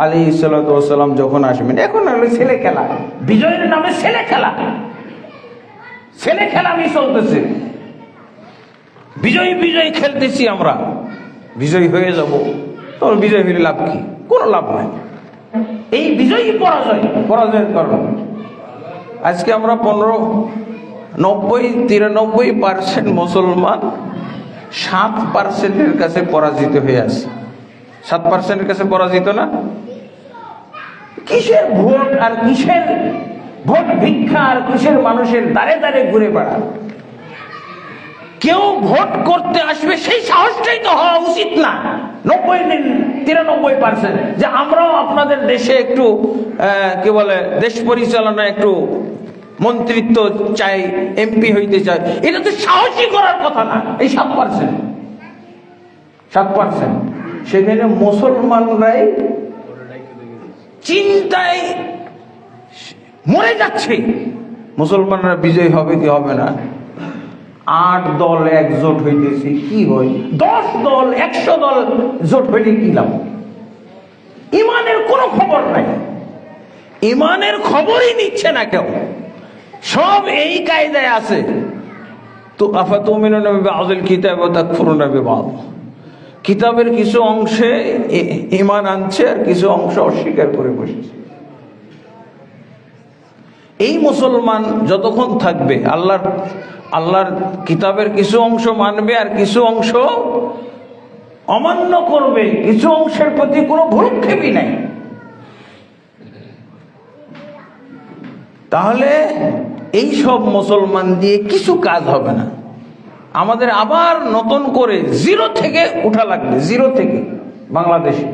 আলাইহিস সালাতু ওয়াস সালাম যখন আসবেন। এখন হলো ছেলে খেলা, বিজয়ের নামে ছেলে খেলা, ছেলে খেলামি চলতেছে। বিজয়ী খেলতেছি আমরা, বিজয়ী হয়ে যাব। তোর বিজয় হলে লাভ কি? কোনো লাভ নাই। এই বিজয়ী পরাজয়ের কারণ আজকে আমরা 93% মুসলমান 7%-এর কাছে পরাজিত হয়ে আছে। 7%-এর কাছে পরাজিত না? কিসের ভোট আর কিসের ভোট ভিক্ষা আর কিসের মানুষের দ্বারে দ্বারে ঘুরে বেড়া? কেউ ভোট করতে আসবে সেই সাহসটাই তো হওয়া উচিত না। 93% যে আমরাও আপনাদের দেশে একটু কি বলে, দেশ পরিচালনা একটু মন্ত্রিত্ব চাই, এমপি হইতে চাই, এটা তো সাহসী করার কথা না। এই 7%, সেখানে মুসলমানরাই চিন্তায় মরে যাচ্ছে। মুসলমানরা বিজয় হবে কি হবে না? 8 দল একজোট হইতেছে, কি হয়? 10 দল 100 দল জোট হইলে কি লাভ? ইমানের কোনো খবর নাই, ইমানের খবরই নিচ্ছে না কেউ। সব এই কায়দায় আছে। তো আফাতুমিনুনা বিবাযিল কিতাব ওয়া তাকফুরুনা বিবায, কিতাবের কিছু অংশে ঈমান আনছে আর কিছু অংশ অস্বীকার করে বসেছে। এই মুসলমান যতক্ষণ থাকবে, আল্লাহর কিতাবের কিছু অংশ মানবে আর কিছু অংশ অমান্য করবে, কিছু অংশের প্রতি কোনো ভ্রুক্ষেপই নাই, তাহলে এই সব মুসলমান দিয়ে কিছু কাজ হবে না। আমাদের আবার নতুন করে জিরো থেকে উঠা লাগবে, জিরো থেকে বাংলাদেশে।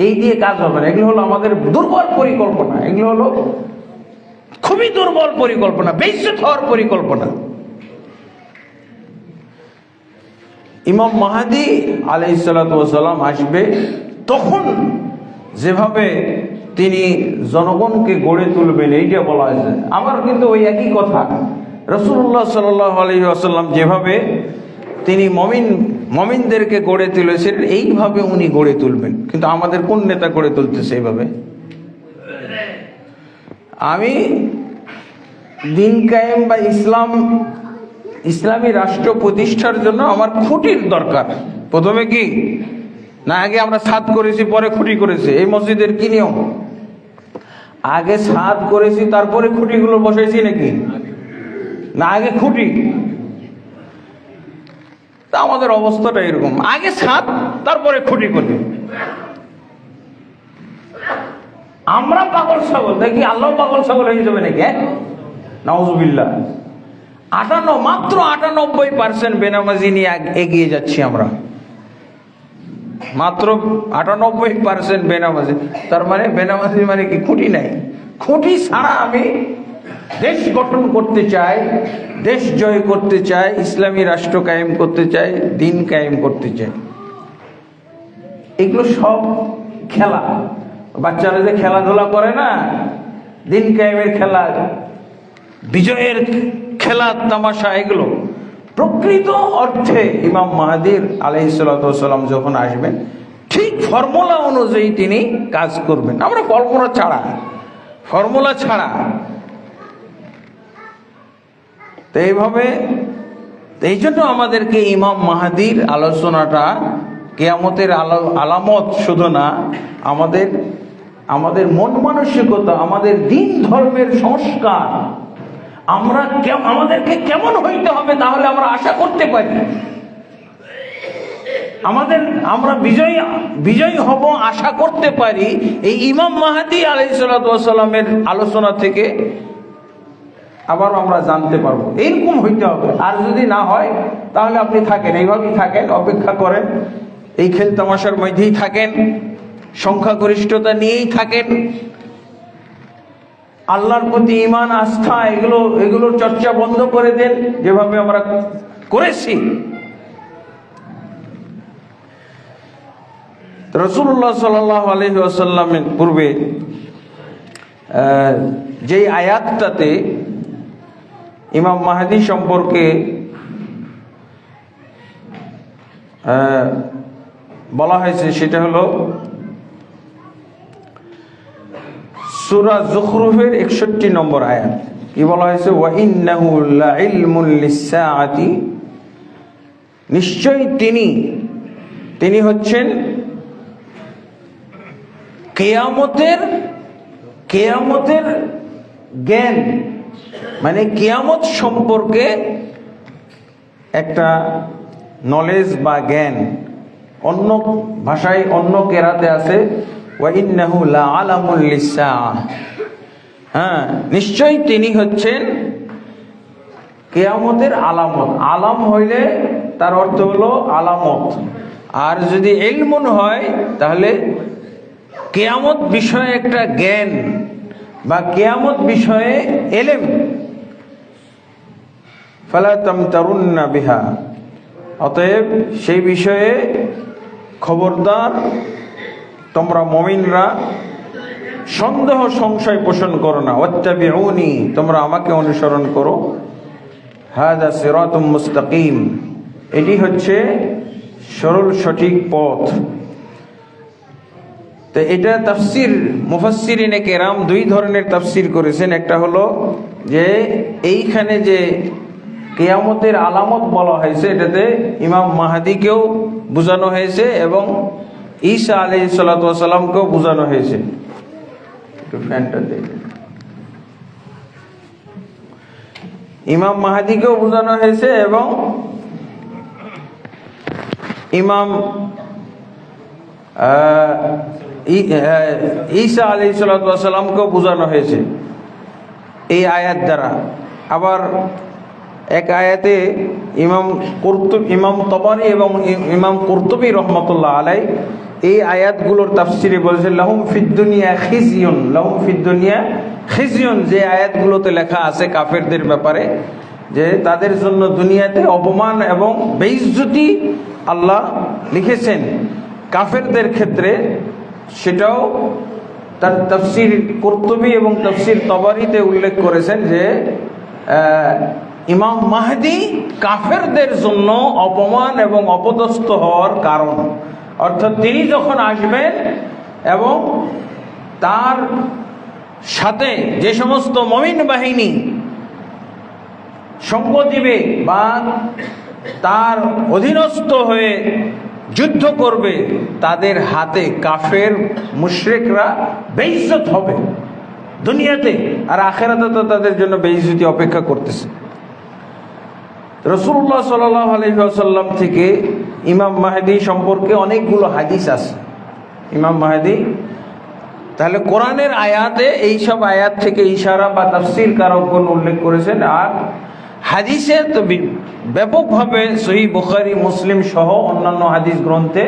এই দিয়ে কাজ হবে না। এগুলো হলো আমাদের দুর্বল পরিকল্পনা, এগুলো হলো খুবই দুর্বল পরিকল্পনা, বেইজ্জত হওয়ার পরিকল্পনা। ইমাম মাহদী আলাইহিস সালাতু ওয়াস সালাম আসবে, তখন যেভাবে তিনি জনগণকে গড়ে তুলবেন এইটা বলা হয়েছে। আমার কিন্তু ওই একই কথা, রাসূলুল্লাহ সাল্লাল্লাহু আলাইহি ওয়াসাল্লাম যেভাবে তিনি মুমিনদেরকে গড়ে তুলেছেন, এইভাবে উনি গড়ে তুলবেন। কিন্তু আমাদের কোন নেতা গড়ে তুলতেছে এইভাবে? আমি দিন কায়েম বা ইসলামী রাষ্ট্র প্রতিষ্ঠার জন্য আমার খুঁটির দরকার। প্রথমে কি না, আগে আমরা ছাদ করেছি পরে খুঁটি করেছি? এই মসজিদের কি নিয়ম? আগে ছাদ করেছি তারপরে খুঁটিগুলো বসাইছি নাকি? না, আগে খুঁটি। তা আমাদের অবস্থাটা এরকম, আগে ছাদ তারপরে খুঁটি করি। আমরা পাগল ছাগল দেখি, আল্লাহ পাগল ছাগল হয়ে যাবে নাকি? নাউজুবিল্লাহ। মাত্র 98% বেনামাজি নিয়ে এগিয়ে যাচ্ছি আমরা, মাত্র 98% বেনামাজি। তার মানে বেনামাজি মানে কি? খুঁটি নাই। খুঁটি ছাড়া আমি দেশ গঠন করতে চাই, দেশ জয় করতে চাই, ইসলামী রাষ্ট্র কায়েম করতে চাই, দিন কায়েম করতে চাই। এগুলো সব খেলা। বাচ্চারা যে খেলাধুলা করে না, দিন কায়েমের খেলা, বিজয়ের খেলা তামাশা, এগুলো প্রকৃত অর্থে ইমাম মাহদীর আলাইহিসসালাতু ওয়াসসালাম যখন আসবেন ঠিক ফর্মুলা অনুযায়ী তিনি কাজ করবেন। আমরা ফর্মুলা ছাড়া তো এইভাবে, এই জন্য আমাদেরকে ইমাম মাহদীর আলোচনাটা কিয়ামতের আলামত শুধু না, আমাদের মন মানসিকতা, আমাদের দিন ধর্মের সংস্কার, আমাদেরকে কেমন হইতে হবে তাহলে আমরা আশা করতে পারি আমরা বিজয়ী হব, আশা করতে পারি এই ইমাম মাহদী আলাইহিসসালাতু ওয়াসসালামের আলোচনা থেকে আবার আমরা জানতে পারবো। এইরকম হইতে হবে। আর যদি না হয় তাহলে আপনি থাকেন, এইভাবেই থাকেন, অপেক্ষা করেন, এই খেল তামাশার মধ্যেই থাকেন, সংখ্যাগরিষ্ঠতা নিয়েই থাকেন, আল্লাহর প্রতি ঈমান আস্থা এগুলোর চর্চা বন্ধ করে দেন যেভাবে আমরা করেছি। রাসূলুল্লাহ সাল্লাল্লাহু আলাইহি ওয়াসাল্লামের পূর্বে যেই আয়াতটাতে ইমাম মাহদী সম্পর্কে বলা হয়েছে সেটা হলো সূরা যুখরুফের 61 নম্বর আয়াত। কি বলা হয়েছে? ওয়া ইন্নাহু লাইলমুল লিসসাআতি, নিশ্চয়ই তিনি হচ্ছেন কিয়ামতের জ্ঞান, মানে কিয়ামত সম্পর্কে একটা নলেজ বা জ্ঞান। অন্য ভাষায়, অন্য কেরাতে আছে ওয়া ইন্নাহু লাআলামুল লিসসাআহ। হ্যাঁ, নিশ্চয়ই তিনি হচ্ছেন কিয়ামতের আলামত। আলাম হইলে তার অর্থ হলো আলামত, আর যদি ইলমুন হয় তাহলে কিয়ামত বিষয়ে একটা জ্ঞান বা কিয়ামত বিষয়ে ইলম। ফালা তামতারুন্না বিহা, অতএব সেই বিষয়ে খবরদার তোমরা মুমিনরা সন্দেহ সংশয় পোষণ করো না। ওয়াত্তাবিউনি, তোমরা আমাকে অনুসরণ করো। হাযা সিরাতুম মুস্তাকিম, এটি হচ্ছে সরল সঠিক পথ। তো এটা তাফসির মুফাসসিরিনে কেরাম দুই ধরনের তাফসির করেছেন। একটা হলো যে এইখানে যে কিয়ামতের আলামত বলা হয়েছে এটাতে ইমাম মাহদীকেও বোঝানো হয়েছে এবং ঈসা আলাইহিসসালাতু ওয়াসসালামকেও বোঝানো হয়েছে। একটু ফ্যানটা দেখেন। ইমাম মাহদীকেও বোঝানো হয়েছে এবং ইমাম ঈসা আলাইহিসসালাতু ওয়াসসালামকেও বোঝানো হয়েছে এই আয়াত দ্বারা। আবার এক আয়াতে ইমাম তবারি এবং ইমাম কুরতুবী রহমতুল্লাহ আলাই এই আয়াতগুলোর তাফসিরে বলেছেন লাহুম ফিদ দুনিয়া খিজিয়ুন, লাহুম ফিদ দুনিয়া খিজিয়ুন, যে আয়াতগুলোতে লেখা আছে কাফেরদের ব্যাপারে যে তাদের জন্য দুনিয়াতে অপমান এবং বেইজ্জতি আল্লাহ লিখেছেন কাফেরদের ক্ষেত্রে, সেটাও তার তাফসির কুরতুবী এবং তাফসির তবারিতে উল্লেখ করেছেন যে ইমাম মাহদী কাফেরদের জন্য অপমান এবং অপদস্থ হওয়ার কারণ। অর্থাৎ তিনি যখন আসবেন এবং তার সাথে যে সমস্ত মুমিন বাহিনী সঙ্গ দিবে বা তার অধীনস্থ হয়ে যুদ্ধ করবে তাদের হাতে কাফের মুশরিকরা বেইজ্জত হবে দুনিয়াতে, আর আখিরাতে তো তাদের জন্য বেইজ্জতি অপেক্ষা করতেছে। রাসূলুল্লাহ সাল্লাল্লাহু আলাইহি ওয়াসাল্লাম থেকে ইমাম মাহদী সম্পর্কে অনেকগুলো হাদিস আছে। ইমাম মাহদী, তাহলে কোরআনের আয়াতে এইসব আয়াত থেকে ইশারা বা তাফসীর কারকগণ উল্লেখ করেছেন, আর হাদিসে তো ব্যাপকভাবে সহিহ বুখারী মুসলিম সহ অন্যান্য হাদিস গ্রন্থে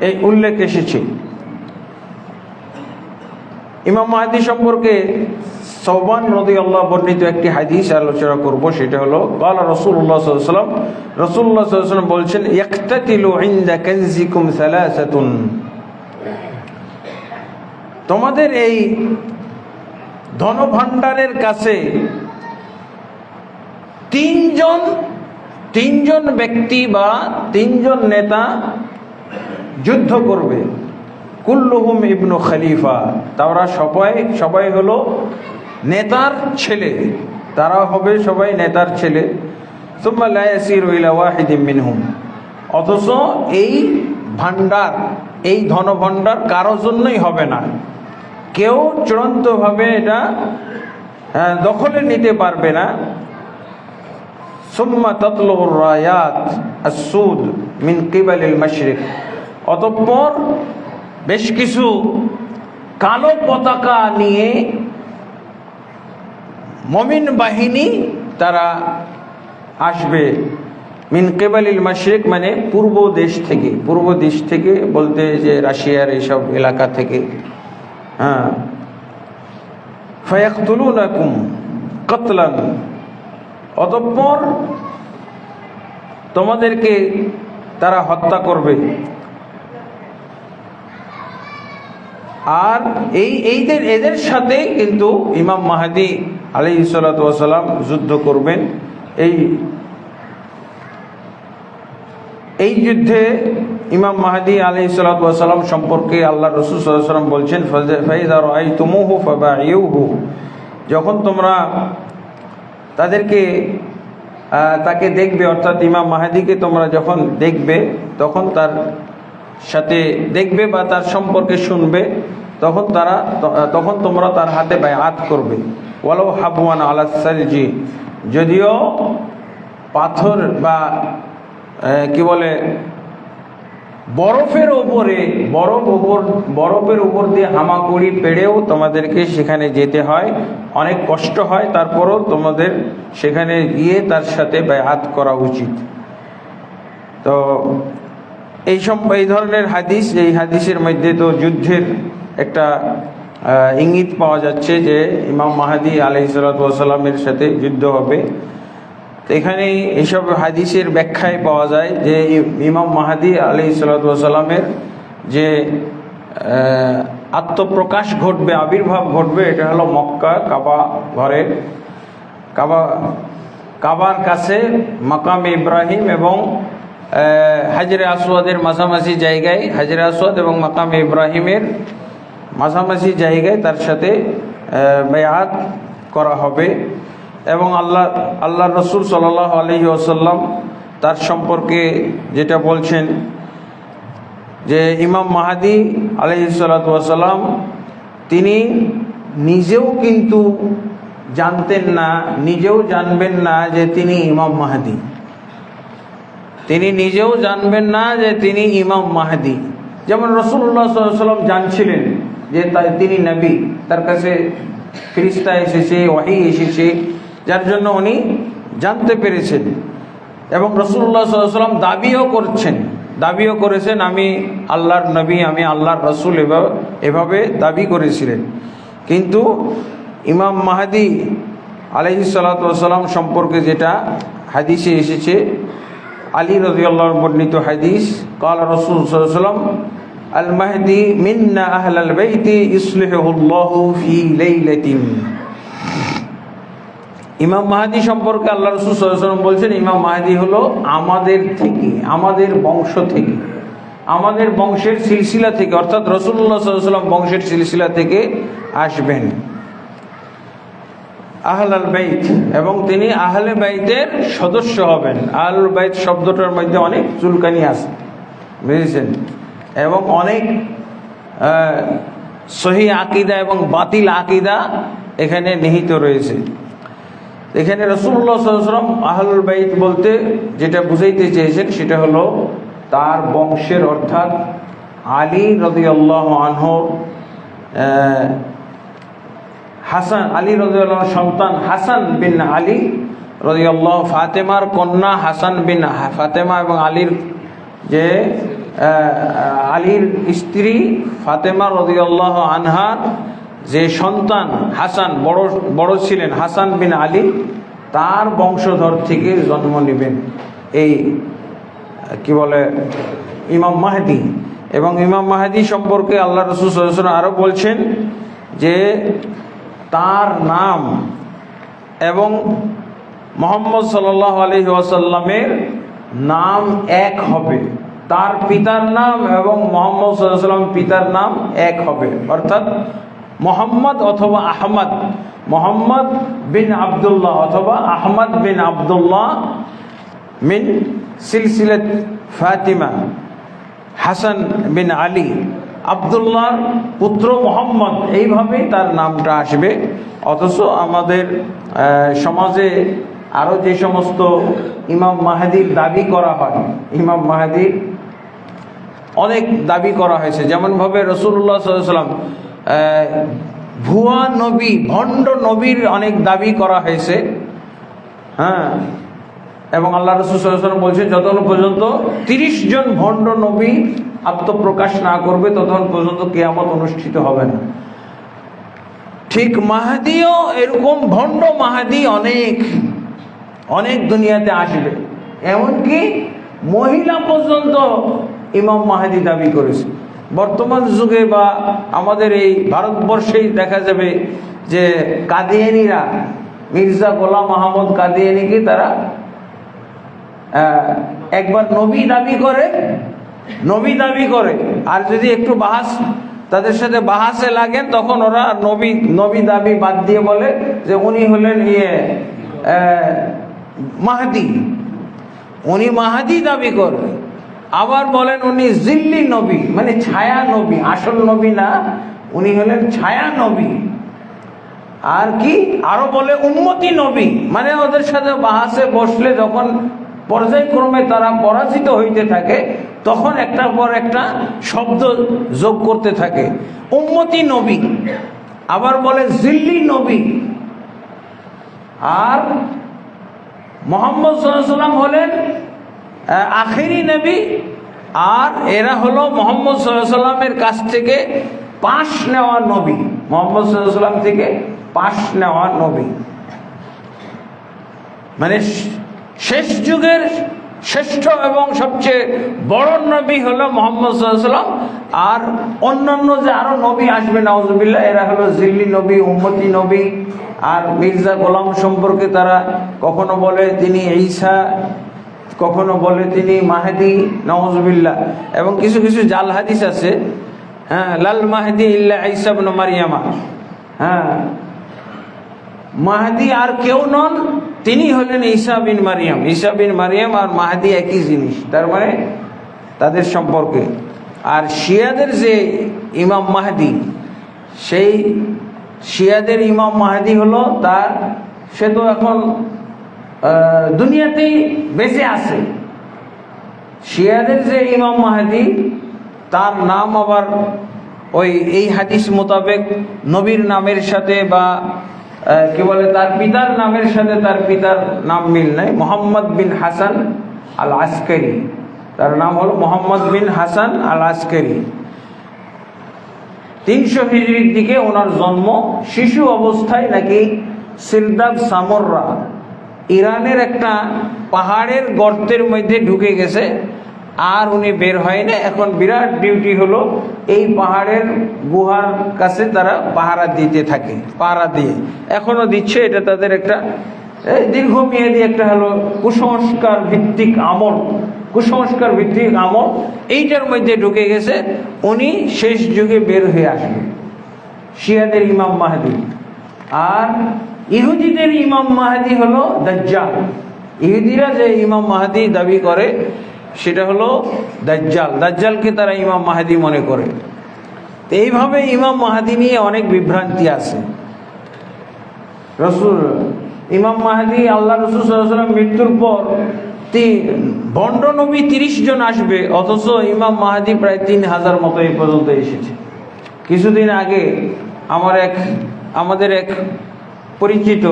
এই উল্লেখ এসেছে। ইমাম মাহদী সম্পর্কে সওবান রাদিয়াল্লাহু বর্ণিত একটি হাদিস আলোচনা করব। সেটা হলো ক্বালা রাসূলুল্লাহ সাল্লাল্লাহু আলাইহি ওয়াসাল্লাম, রাসূলুল্লাহ সাল্লাল্লাহু আলাইহি ওয়াসাল্লাম বলছেন ইক্তাতিলু ইনদা কানজিকুম সালাসাতুন, তোমাদের এই ধনভাণ্ডারের কাছে তিনজন ব্যক্তি বা তিনজন নেতা যুদ্ধ করবে। কুল্লুহুম ইবনু খলিফা, তারা সবাই হলো নেতার ছেলে, তারা হবে সবাই নেতার ছেলে। সুম্মা লা ইয়াসিরু ইলা ওয়াহিদিন মিনহুম, অথচ এই ভাণ্ডার, এই ধনভাণ্ডার কারো জন্যই হবে না, কেউ চূড়ান্তভাবে এটা দখলে নিতে পারবে না। সুম্মা তাতলুর রায়াত আসসুদ মিন কিবালিল মাশরিক, অতঃপর বেশ কিছু কালো পতাকা নিয়ে মুমিন বাহিনী তারা আসবে। মিন কিবালিল মাশরিক মানে পূর্ব দেশ থেকে বলতে যে রাশিয়ার এইসব এলাকা থেকে। ফায়াকতুলুনাকুম কতলান, অতঃপর তোমাদেরকে তারা হত্যা করবে। আর এদের সাথে কিন্তু ইমাম মাহদী আলাইহিস সালাতু ওয়াস সালাম যুদ্ধ করবেন। এই যুদ্ধে ইমাম মাহদী আলাইহিস সালাতু ওয়াস সালাম সম্পর্কে আল্লাহ রাসূল সাল্লাল্লাহু আলাইহি ওয়াসাল্লাম বলছেন, ফাইযা রাআইতুমুহু ফাবাইউহু, যখন তোমরা তাকে দেখবে, অর্থাৎ ইমাম মাহদীকে তোমরা যখন দেখবে, তখন তার সাথে দেখবে বা তার সম্পর্কে শুনবে, তখন তোমরা তার হাতে বায়আত করবে। ওয়ালাউ হাবওয়ান আলা সালজি, যদিও পাথর বা কি বলে বরফের উপর দিয়ে হামাগুড়ি পেড়েও তোমাদেরকে সেখানে যেতে হয়, অনেক কষ্ট হয়, তারপরও তোমাদের সেখানে গিয়ে তার সাথে বায়আত করা উচিত। তো এই ধরনের হাদিস, এই হাদিসের মধ্যে তো যুদ্ধের একটা ইঙ্গিত পাওয়া যাচ্ছে যে ইমাম মাহদী আলাইহিস সালাতু ওয়াস সালামের সাথে যুদ্ধ হবে। তো এখানে এইসব হাদিসের ব্যাখ্যায় পাওয়া যায় যে ইমাম মাহদী আলাইহিস সালাতু ওয়াস সালামের যে আত্মপ্রকাশ ঘটবে, আবির্ভাব ঘটবে, এটা হলো মক্কা কাবা ঘরে, কাবার কাছে মাকামে ইব্রাহিম এবং হাজরে আসওয়াদের মাঝামাঝি জায়গায়, হাজরে আসওয়াদ এবং মাকামে ইব্রাহিমের মাঝামাঝি জায়গায় তার সাথে বায়আত করা হবে। এবং আল্লাহ রসুল সাল্লাল্লাহু আলাইহি ওয়াসাল্লাম তার সম্পর্কে যেটা বলছেন যে ইমাম মাহদী আলাইহিস সালাতু ওয়াস সালাম তিনি নিজেও কিন্তু জানবেন না যে তিনি ইমাম মাহদী, তিনি নিজেও জানবেন না যে তিনি ইমাম মাহদী। যেমন রাসূলুল্লাহ সাল্লাল্লাহু আলাইহি ওয়াসাল্লাম জানছিলেন যে তিনি নবী, তার কাছে ফেরেশতা এসেছে, ওহী এসেছে, যার জন্য উনি জানতে পেরেছেন। এবং রাসূলুল্লাহ সাল্লাল্লাহু আলাইহি ওয়াসাল্লাম দাবিও করেছেন আমি আল্লাহর নবী, আমি আল্লাহর রাসূল, এভাবে দাবি করেছিলেন। কিন্তু ইমাম মাহদী আলাইহিস সালাতু ওয়াস সালাম সম্পর্কে যেটা হাদিসে এসেছে, আলী রাদিয়াল্লাহু আনহু বর্ণিত হাদিস, قال রাসূল সাল্লাল্লাহু আলাইহি ওয়াসাল্লাম আল মাহদী মিন্না আহলাল বাইতি ইসলিহুল্লাহু ফি লাইলাতিন। ইমাম মাহদী সম্পর্কে আল্লাহ রাসূল সাল্লাল্লাহু আলাইহি ওয়াসাল্লাম বলছেন ইমাম মাহদী হলো আমাদের থেকে, আমাদের বংশ থেকে, আমাদের বংশের সিলসিলা থেকে, অর্থাৎ রাসূলুল্লাহ সাল্লাল্লাহু আলাইহি ওয়াসাল্লাম বংশের সিলসিলা থেকে আসবেন। আহলাল বাইত, এবং তিনি আহলে বাইতের সদস্য হবেন। আহলুল বাইত শব্দটার মধ্যে অনেক চুলকানি আছে, বুঝেছেন, এবং অনেক সহিহ আকীদা এবং বাতিল আকীদা এখানে নিহিত রয়েছে। এখানে রাসূলুল্লাহ সাল্লাল্লাহু আলাইহি ওয়াসাল্লাম আহলুল বাইত বলতে যেটা বুঝাইতে চেয়েছেন সেটা হলো তার বংশের, অর্থাৎ আলী রাদিয়াল্লাহু আনহু, আলী রাদিয়াল্লাহু আনহু সন্তান হাসান বিন আলী রাদিয়াল্লাহু, ফাতেমার কন্যা হাসান বিন ফাতেমা, এবং আলীর স্ত্রী ফাতেমা রাদিয়াল্লাহু আনহার যে সন্তান হাসান, বড় ছিলেন হাসান বিন আলী, তার বংশধর থেকে জন্ম নেবেন এই কি বলে ইমাম মাহদী। এবং ইমাম মাহদী সম্পর্কে আল্লাহ রাসূল সাল্লাল্লাহু আলাইহি ওয়াসাল্লাম আরও বলছেন যে তার নাম এবং মুহাম্মদ সাল্লাল্লাহু আলাইহি ওয়াসাল্লামের নাম এক হবে, তার পিতার নাম এবং মুহাম্মদ সাল্লাল্লাহু আলাইহি ওয়াসাল্লামের পিতার নাম এক হবে, অর্থাৎ মোহাম্মদ অথবা আহমদ, মোহাম্মদ বিন আবদুল্লাহ অথবা আহমদ বিন আবদুল্লাহ মিন সিলসিলাত ফাতিমা, হাসান বিন আলী, আবদুল্লাহর পুত্র মোহাম্মদ, এইভাবেই তার নামটা আসবে। অথচ আমাদের সমাজে আরও যে সমস্ত ইমাম মাহদীর দাবি করা হয়, ইমাম মাহদীর অনেক দাবি করা হয়েছে, যেমনভাবে রাসূলুল্লাহ সাল্লাল্লাহু আলাইহি ওয়াসাল্লাম ভুয়া নবী, ভণ্ড নবীর অনেক দাবি করা হয়েছে। হ্যাঁ, এবং আল্লাহ রাসূল সাল্লাল্লাহু আলাইহি ওয়াসাল্লাম বলছেন যতক্ষণ পর্যন্ত 30 জন ভণ্ড নবী আত্মপ্রকাশ না করবে ততক্ষণ পর্যন্ত কিয়ামত অনুষ্ঠিত হবে না। ঠিক মাহদীও এরকম ভণ্ড মাহদী অনেক অনেক দুনিয়াতে আসবে, এমনকি মহিলা পর্যন্ত ইমাম মাহদী দাবি করেছে। বর্তমান যুগে বা আমাদের এই ভারতবর্ষেই দেখা যাবে যে কাদিয়ানীরা, মির্জা গোলাম আহমদ কাদিয়ানীকে তারা একবার নবী দাবি করে, আর যদি একটু তাদের সাথে বাহাসে লাগেন তখন ওরা নবী দাবি বাদ দিয়ে বলে যে উনি হলেন মাহদী, উনি মাহদী দাবি করে। আবার বলেন উনি জিল্লি নবী, মানে ছায়া নবী, আসল নবী না, উনি হলেন ছায়া নবী। আর কি আরো বলে উম্মতি নবী, মানে ওদের সাথে বাহাসে বসলে যখন পর্যায়ক্রমে তারা পরাজিত হইতে থাকে তখন একটার পর একটা শব্দ যোগ করতে থাকে, উম্মতি নবী। আবার বলে জিল্লি নবী। আর মুহাম্মদ সাল্লাল্লাহু আলাইহি ওয়াসাল্লাম হলেন আখেরি নবী, আর এরা হলো মুহাম্মদ সাল্লাল্লাহু আলাইহি ওয়াসাল্লামের কাছ থেকে পাশ নেওয়া নবী, মুহাম্মদ সাল্লাল্লাহু আলাইহি ওয়াসাল্লাম থেকে পাশ নেওয়া নবী। মানে শেষ যুগের শ্রেষ্ঠ এবং সবচেয়ে বড় নবী হলো মুহাম্মদ সাল্লাল্লাহু আলাইহি ওয়াসাল্লাম। আর অন্যান্য যে আরো নবী আসবে নাউজুবিল্লাহ, এরা হলো জিল্লি নবী, উম্মতি নবী। আর মির্জা গোলাম সম্পর্কে তারা কখনো বলে তিনি ঈসা, কখনো বলে তিনি মাহদী, নাউজুবিল্লাহ। এবং কিছু কিছু জাল হাদিস আছে, হ্যাঁ, লাল মাহদী ইল্লা ঈসা ইবনে মারইয়ামা, হ্যাঁ, মাহদী আর কেউ নন, তিনি হলেন ঈসা বিন মারইয়াম। ঈসা বিন মারইয়াম আর মাহদী একই জিনিস, তার মানে তাদের সম্পর্কে। আর শিয়াদের যে ইমাম মাহদী, সেই শিয়াদের ইমাম মাহদী হলো সে তো এখন দুনিয়াতেই বেঁচে আছে। শিয়াদের যে ইমাম মাহদী, তার নাম আবার এই হাদিস মোতাবেক নবীর নামের সাথে বা কি বলে তার পিতার নামের সাথে তার পিতার নাম মিল নাই। মুহাম্মদ বিন হাসান আল আসকারি, তার নাম হলো মুহাম্মদ বিন হাসান আল আসকারি। 300 হিজরির দিকে ওনার জন্ম। শিশু অবস্থায় নাকি সিরদাব সামররা, ইরানের একটা পাহাড়ের গর্তের মধ্যে ঢুকে গেছে, আর উনি বের হয় না। এখন বিরাট ডিউটি হলো এই পাহাড়ের গুহার কাছে তারা পাহারা দিতে থাকে, পাহারা দিয়ে এখনো দিচ্ছে। এটা তাদের একটা দীর্ঘমেয়াদী একটা হলো কুসংস্কার ভিত্তিক আমল, কুসংস্কার ভিত্তিক আমল এইটার মধ্যে ঢুকে গেছে। উনি শেষ যুগে বের হয়ে আসবে, শিয়াদের ইমাম মাহদী। আর ইহুদিদের ইমাম মাহদী হলো দাজ্জাল। ইহুদিরা যে ইমাম মাহদী দাবি করে সেটা হলো দাজ্জাল, দাজ্জালকে তারা ইমাম মাহদী মনে করে। তো এইভাবে ইমাম মাহদী নিয়ে অনেক বিভ্রান্তি আছে। ইমাম মাহদী, আল্লাহ রাসূল সাল্লাল্লাহু আলাইহি ওয়াসাল্লাম মৃত্যুর পর ভণ্ড নবী 30 জন আসবে, অথচ ইমাম মাহদী প্রায় 3000 মতো এই পর্যন্ত এসেছে। কিছুদিন আগে আমাদের এক পরিচিত,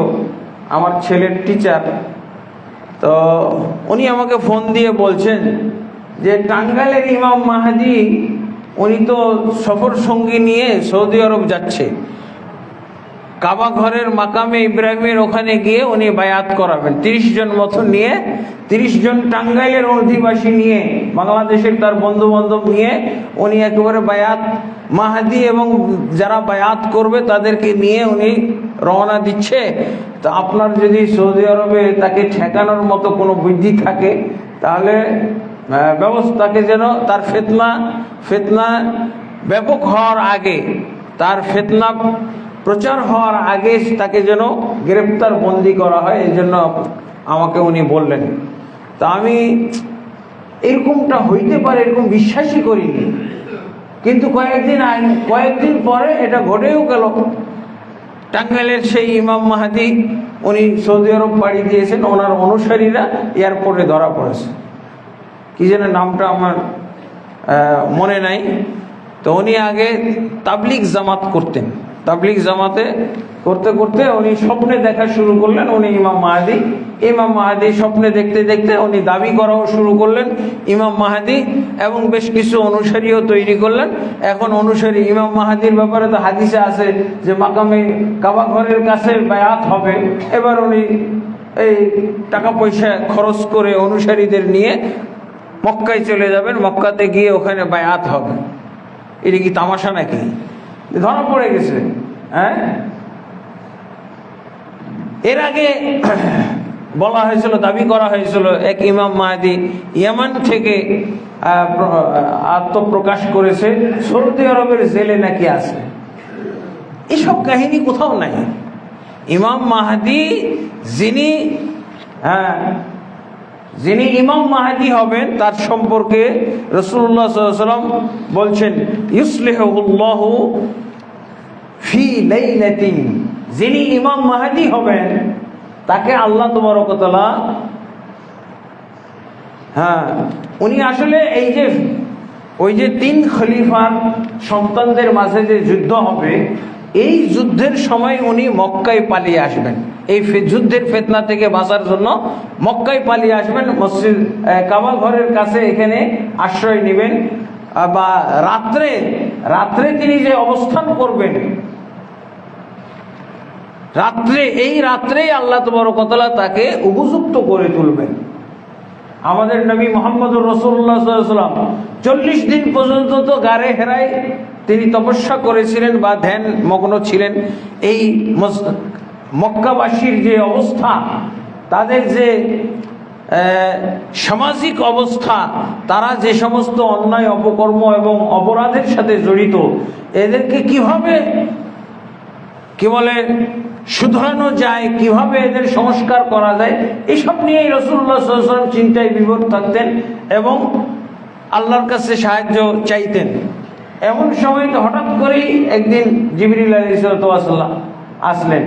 আমার ছেলের টিচার, তো উনি আমাকে ফোন দিয়ে বলছেন যে টাঙ্গাইলের ইমাম মাহদী উনি তো সফর সঙ্গী নিয়ে সৌদি আরব যাচ্ছে। কাবা ঘরের মাকামে ইব্রাহিমের ওখানে গিয়ে উনি বায়াত করাবেন। 30 জন মতো নিয়ে, 30 জন টাঙ্গাইলের অধিবাসী নিয়ে, বাংলাদেশের তার বন্ধু বান্ধব নিয়ে উনি একেবারে বায়াত মাহাদি এবং যারা বায়াত করবে তাদেরকে নিয়ে উনি রওনা দিচ্ছে। তো আপনার যদি সৌদি আরবে তাকে ঠেকানোর মতো কোনো বুদ্ধি থাকে তাহলে ব্যবস্থাকে যেন তার ফিতনা ব্যাপক হওয়ার আগে, তার ফিতনা প্রচার হওয়ার আগে তাকে যেন গ্রেপ্তার বন্দি করা হয়, এই জন্য আমাকে উনি বললেন। তা আমি এরকমটা হইতে পারে এরকম বিশ্বাসই করিনি, কিন্তু কয়েকদিন পরে এটা ঘটেও গেল। টাঙ্গাইলের সেই ইমাম মাহাদি উনি সৌদি আরব পাড়ি দিয়েছেন, ওনার অনুসারীরা এয়ারপোর্টে ধরা পড়েছে, কি যেন নামটা আমার মনে নাই। তো উনি আগে তাবলিগ জামাত করতেন, তাবলিগ জামাতে করতে করতে উনি স্বপ্নে দেখা শুরু করলেন উনি ইমাম মাহাদি। স্বপ্নে দেখতে দেখতে উনি দাবি করাও শুরু করলেন ইমাম মাহাদি, এবং বেশ কিছু অনুসারীও তৈরি করলেন। এখন অনুসারী ইমাম মাহাদির ব্যাপারে তো হাদিসে আছে যে মাকামে কাবা ঘরের কাছে বায়াত হবে। এবার উনি এই টাকা পয়সা খরচ করে অনুসারীদের নিয়ে মক্কায় চলে যাবেন, মক্কাতে গিয়ে ওখানে বায়াত হবে। এটা কি তামাশা নাকি? ধরা পড়ে গেছে। হ্যাঁ, এর আগে বলা হয়েছিল, দাবি করা হয়েছিল এক ইমাম মাহাদি ইয়ামান থেকে আত্মপ্রকাশ করেছে, সৌদি আরবের জেলে নাকি আছে। এসব কাহিনী কোথাও নাই। ইমাম মাহাদি যিনি ইমাম মাহাদি হবেন তার সম্পর্কে রাসূলুল্লাহ সাল্লাল্লাহু আলাইহি ওয়াসাল্লাম বলছেন, ইউসলিহুল্লাহু ফি লাইলাতিন, যিনি ইমাম মাহাদি হবেন তাকে আল্লাহ তাবারক ওয়া তাআলা, উনি আসলে ওই যে 3 খলিফার সন্তানদের মাঝে যে যুদ্ধ হবে, এই যুদ্ধের সময় উনি মক্কায় পালিয়ে আসবেন। এই যুদ্ধের ফিতনা থেকে বাঁচার জন্য মক্কায় পালিয়ে আসবেন, মসজিদ কাবা ঘরের কাছে এখানে আশ্রয় নেবেন, বা রাত্রে তিনি যে অবস্থান করবেন, রাত্রেই আল্লাহ তাবারক ওয়া তাআলা তাকে উপযুক্ত করে তুলবেন। আমাদের নবী মুহাম্মদুর রাসূলুল্লাহ সাল্লাল্লাহু আলাইহি ওয়াসাল্লাম 40 দিন পর্যন্ত তো গারে হেরায় তিনি তপস্যা করেছিলেন বা ধ্যান মগ্ন ছিলেন। এই মক্কাবাসীর যে অবস্থা, তাদের যে সামাজিক অবস্থা, তারা যে সমস্ত অন্যায় অপকর্ম এবং অপরাধের সাথে জড়িত, এদেরকে কিভাবে শুধরানো যায়, কিভাবে এদের সংস্কার করা যায়, এইসব নিয়েই রাসূলুল্লাহ সাল্লাল্লাহু আলাইহি ওয়াসাল্লাম চিন্তায় বিভোর থাকতেন এবং আল্লাহর কাছে সাহায্য চাইতেন। এমন সময় তো হঠাৎ করেই একদিন জিবরিল আলাইহিস সালাম আসলেন,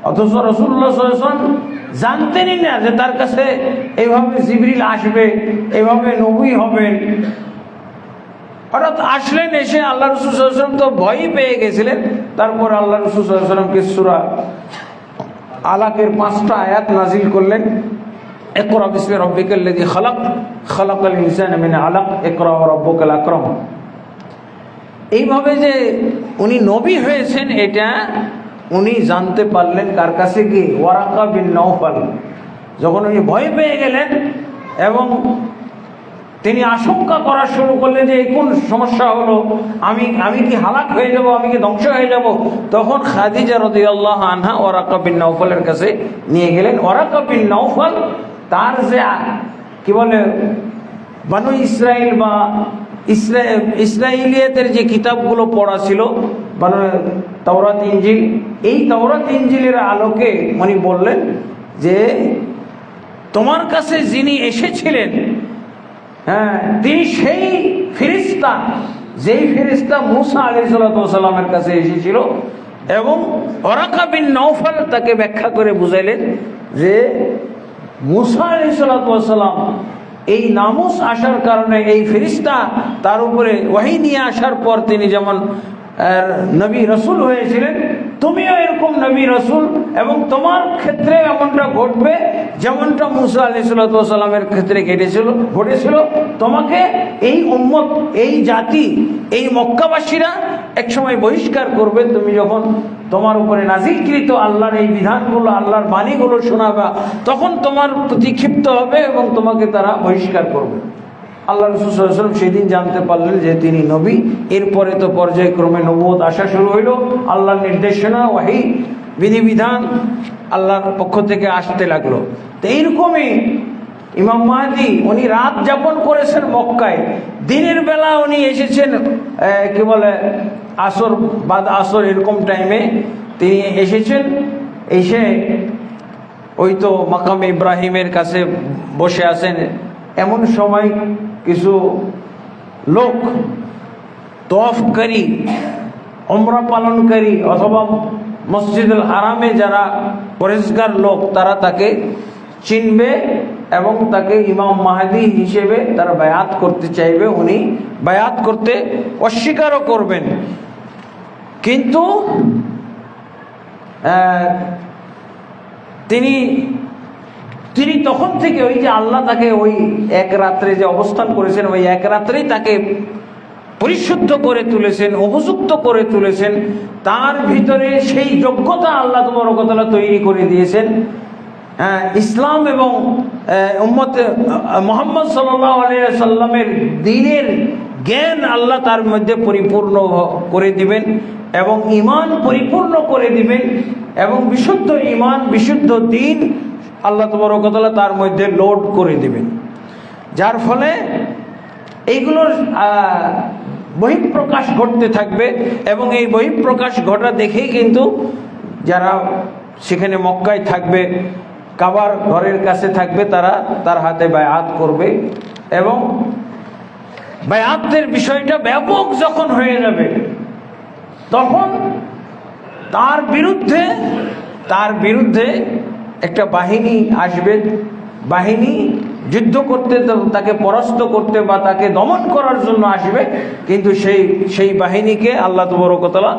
অথচ রাসূলুল্লাহ সাল্লাল্লাহু আলাইহি ওয়াসাল্লাম জানতেনই না যে তার কাছে এইভাবে জিবরিল আসবে, এইভাবে নবী হবেন। হঠাৎ আসলেন, এসে আল্লাহ রাসূল সাল্লাল্লাহু আলাইহি ওয়াসাল্লাম তো ভয়ই পেয়ে গেছিলেন। তারপর আল্লাহ রাসূল সাল্লাল্লাহু আলাইহি ওয়াসাল্লামকে সূরা আলাকের 5টা আয়াত নাজিল করলেন। ইকরা বিসমি রাব্বিকাল্লাযী খালাক, খালাকাল ইনসানা মিন আলাক, ইকরা ওয়া রাব্বুকাল আকরাম। এইভাবে যে উনি নবী হয়েছেন এটা উনি জানতে পারলেন কার কাছে গিয়ে? Waraqa bin Nawfal. যখন উনি ভয় পেয়ে গেলেন এবং তিনি আশঙ্কা করা শুরু করলেন যে এই কোন সমস্যা হলো, আমি কি হালাক হয়ে যাব, আমি কি ধ্বংস হয়ে যাব, তখন খাদিজা রাদিয়াল্লাহু আনহা ওয়ারাকা বিন নওফালের কাছে নিয়ে গেলেন। ওয়ারাকা বিন নওফাল তার যে বানু ইসরাইল বা ইসরাইলিয়াতের যে কিতাবগুলো পড়া ছিল, তাওরাত ইনজিল, এই তাওরাত ইনজিলের আলোকে উনি বললেন যে তোমার কাছে যিনি এসেছিলেন, তিনি সেই ফেরেশতা, যেই ফেরেশতা মুসা আলাইহিস সালামের কাছে এসেছিল। এবং ওয়ারাকা বিন নওফাল তাকে ব্যাখ্যা করে বুঝাইলেন যে মুসা আলাইহিস সালাম এই নামুস আসার কারণে, এই ফেরেশতা তার উপরে ওহী নিয়ে আসার পর তিনি যেমন নবী রাসূল হয়েছিলেন, তুমিও এরকম নবী রাসূল, এবং তোমার ক্ষেত্রে এমনটা ঘটবে যেমনটা মুসা আলাইহিস সালামের ক্ষেত্রে ঘটেছিল। তোমাকে এই উম্মত, এই জাতি, এই মক্কাবাসীরা এক সময় বহিষ্কার করবে। তুমি যখন তোমার উপরে নাজিলকৃত আল্লাহর এই বিধানগুলো, আল্লাহর বাণীগুলো শোনাবা, তখন তোমার প্রতি ক্ষিপ্ত হবে এবং তোমাকে তারা বহিষ্কার করবে। আল্লাহ রাসূল সাল্লাল্লাহু আলাইহি ওয়াসাল্লাম সেদিন জানতে পারলেন যে তিনি নবী। এরপরে তো পর্যায়ক্রমে নবুয়ত আসা শুরু হইল। আল্লাহর নির্দেশনা, ওয়াহী, বিধিবিধান আল্লাহর পক্ষ থেকে আসতে লাগলো। তো এইরকমই ইমাম মাহদী উনি রাত যাপন করেছেন মক্কায়, দিনের বেলা উনি এসেছেন কি বলে আসর বাদ আসর এরকম টাইমে তিনি এসেছেন। এসে ওই তো মাকাম ইব্রাহিমের কাছে বসে আছেন। এমন সময় কিছু লোক তওয়াফকারী, উমরা পালনকারী অথবা মসজিদুল হারামে যারা পরেশগার লোক, তারা তাকে চিনবে এবং তাকে ইমাম মাহদী হিসেবে তারা বায়াত করতে চাইবে। উনি বায়াত করতে অস্বীকারও করবেন, কিন্তু তিনি তখন থেকে ওই যে আল্লাহ তাকে ওই এক রাত্রে যে অবস্থান করেছেন, ওই এক রাত্রেই তাকে পরিশুদ্ধ করে তুলেছেন, উপযুক্ত করে তুলেছেন। তার ভিতরে সেই যোগ্যতা আল্লাহ তাবারক ওয়া তাআলা তৈরি করে দিয়েছেন। ইসলাম এবং উম্মতে মুহাম্মদ সাল্লাল্লাহু আলাইহি ওয়াসাল্লামের দ্বীনের জ্ঞান আল্লাহ তার মধ্যে পরিপূর্ণ করে দিবেন এবং ঈমান পরিপূর্ণ করে দিবেন এবং বিশুদ্ধ ঈমান, বিশুদ্ধ দ্বীন আল্লাহ তাবারক ওয়া তাআলা তার মধ্যে লোড করে দিবেন। যার ফলে এইগুলোর বহিঃপ্রকাশ ঘটতে থাকবে এবং এই বহিঃপ্রকাশ ঘটা দেখেই কিন্তু যারা সেখানে মক্কায় থাকবে, কাবার ঘরের কাছে থাকবে, তারা তার হাতে বায়াত করবে এবং বায়াতের বিষয়টা ব্যাপক যখন হয়ে যাবে তখন তার বিরুদ্ধে একটা বাহিনী আসবে। বাহিনী যুদ্ধ করতে, তাকে পরাস্ত করতে বা তাকে দমন করার জন্য আসবে, কিন্তু সেই বাহিনীকে আল্লাহ তাবারক ওয়া তাআলা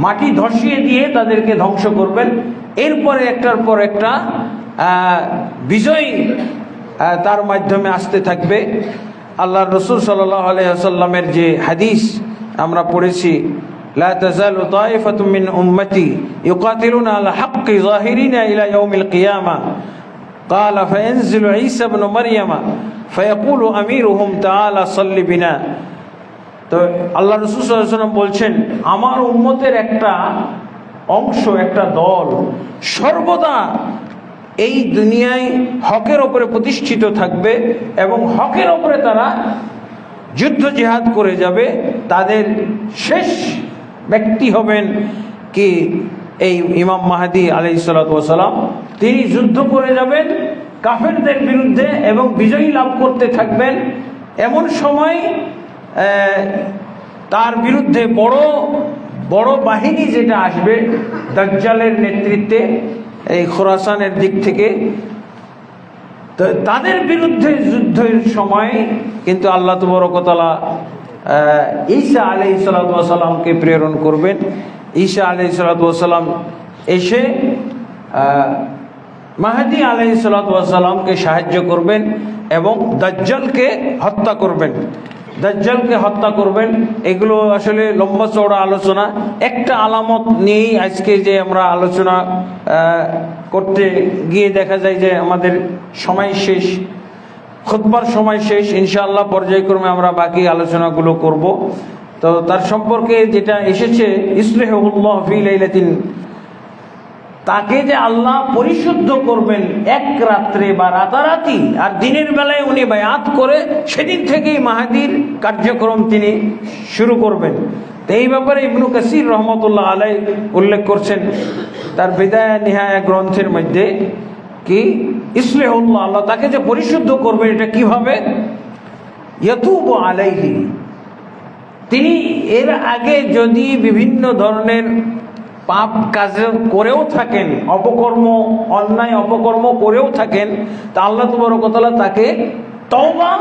মাটি ধসিয়ে দিয়ে তাদেরকে ধ্বংস করবেন। এরপরে একটার পর একটা বিজয় তার মাধ্যমে আসতে থাকবে। আল্লাহর রাসূল সাল্লাল্লাহু আলাইহি ওয়াসাল্লামের যে হাদিস আমরা পড়েছি, লা তাযালু তায়ফাতুম মিন উম্মতি ইউকাতিলুনা আলা হাক্কি যাহিরিনা ইলা ইয়াউমিল কিয়ামা قال فينزل عيسى ابن مريم فيقول أميرهم تعالى صل بنا। তো আল্লাহ রাসূল সাল্লাল্লাহু আলাইহি ওয়াসাল্লাম বলছেন, আমার উম্মতের একটা অংশ, একটা দল সর্বদা এই দুনিয়ায় হকের ওপরে প্রতিষ্ঠিত থাকবে এবং হকের ওপরে তারা যুদ্ধ জিহাদ করে যাবে। তাদের শেষ ব্যক্তি হবেন কি এই ইমাম মাহদী আলাইহিস সালাতু ওয়াস সালাম। তিনি যুদ্ধ করে যাবেন কাফেরদের বিরুদ্ধে এবং বিজয়ী লাভ করতে থাকবেন। এমন সময় তার বিরুদ্ধে বড় বাহিনী যেটা আসবে দাজ্জালের নেতৃত্বে এই খোরাসানের দিক থেকে, তো তাদের বিরুদ্ধে যুদ্ধের সময় কিন্তু আল্লাহ তাবারক ওয়া তাআলা ঈসা আলাইহিস সালাতু ওয়াস সালামকে প্রেরণ করবেন। ঈসা আলাইহিস সালাতু ওয়াস সালাম এসে মাহদী আলাইহিস সালাতু ওয়াস সালামকে সাহায্য করবেন এবং দাজ্জালকে হত্যা করবেন। এগুলো আসলে লম্বা চওড়া আলোচনা। একটা আলামত নিয়েই আজকে যে আমরা আলোচনা করতে গিয়ে দেখা যায় যে আমাদের সময় শেষ, খুতবার সময় শেষ। ইনশাআল্লাহ পর্যায়ক্রমে আমরা বাকি আলোচনাগুলো করব। তো তার সম্পর্কে যেটা এসেছে, ইসলাহুল্লাহ ফি লাইলাতিন, তাকে যে আল্লাহ পরিশুদ্ধ করবেন এক রাত্রে বা রাতারাতি, আর দিনের বেলায় উনি বায়াত করে সেদিন থেকেই মাহদীর কার্যক্রম তিনি শুরু করবেন। তো এই ব্যাপারে ইবনু কাসির রহমতুল্লাহ আলাই উল্লেখ করছেন তার বিদায়া নিহায়া গ্রন্থের মধ্যে কি ইসলাহুল্লাহ, আল্লাহ তাকে যে পরিশুদ্ধ করবেন এটা কিভাবে, ইয়াতুবু আলাইহি, তিনি এর আগে যদি বিভিন্ন ধরনের পাপ কাজ করেও থাকেন, অন্যায় অপকর্ম করেও থাকেন, তা আল্লাহ তাবারক ওয়া তাআলা তাকে তওবা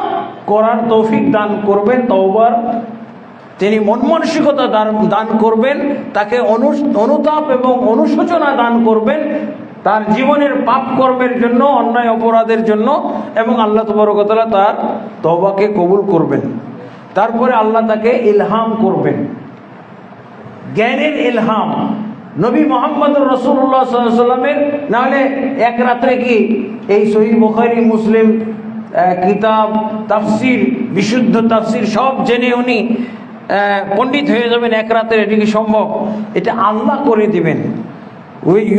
করার তৌফিক দান করবেন, তওবার তিনি মন মানসিকতা দান করবেন, তাকে অনুতাপ এবং অনুশোচনা দান করবেন তার জীবনের পাপ কর্মের জন্য, অন্যায় অপরাধের জন্য, এবং আল্লাহ তাবারক ওয়া তাআলা তার তওবাকে কবুল করবেন। তারপরে আল্লাহ তাকে ইলহাম করবেন। জ্ঞানের ইলহাম নবী মুহাম্মদুর রাসূলুল্লাহ সাল্লাল্লাহু আলাইহি ওয়াসাল্লামের, না হলে এক রাত্রে কি এই সহিহ বুখারী মুসলিম কিতাব তাফসির, বিশুদ্ধ তাফসির সব জেনে উনি পণ্ডিত হয়ে যাবেন এক রাতে? এটি কি সম্ভব? এটা আল্লাহ করে দিবেন।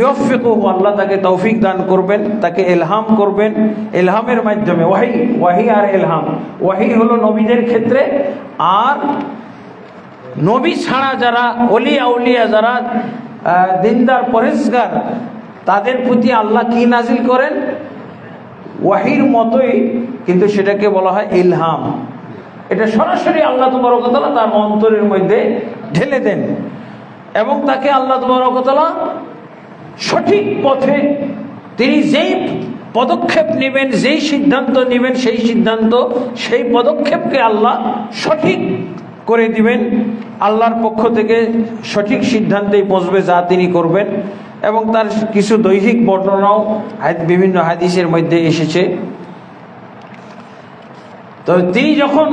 ইউফিকুহু, আল্লাহ তাকে তৌফিক দান করবেন, তাকে ইলহাম করবেন। ইলহামের মাধ্যমে ওয়াহি আর ইলহাম, ওয়াহি হলো নবীদের ক্ষেত্রে, আর নবী ছাড়া যারা ওলি আউলিয়া, যারা দিনদার পরেজগার, তাদের প্রতি আল্লাহ কি নাজিল করেন? ওয়াহির মতোই, কিন্তু সেটাকে বলা হয় ইলহাম। এটা সরাসরি আল্লাহ তাবারক ওয়া তাআলা তার অন্তরের মধ্যে ঢেলে দেন এবং তাকে আল্লাহ তাবারক ওয়া তাআলা সঠিক পথে, তিনি যেই পদক্ষেপ নেবেন, যেই সিদ্ধান্ত নেবেন, সেই সিদ্ধান্ত, সেই পদক্ষেপকে আল্লাহ সঠিক করে দিবেন। আল্লাহর পক্ষ থেকে সঠিক সিদ্ধান্তেই পৌঁছবে যা তিনি করবেন। এবং তার কিছু দৈহিক বর্ণনাও বিভিন্ন হাদিসের মধ্যে এসেছে। তো তিনি যখন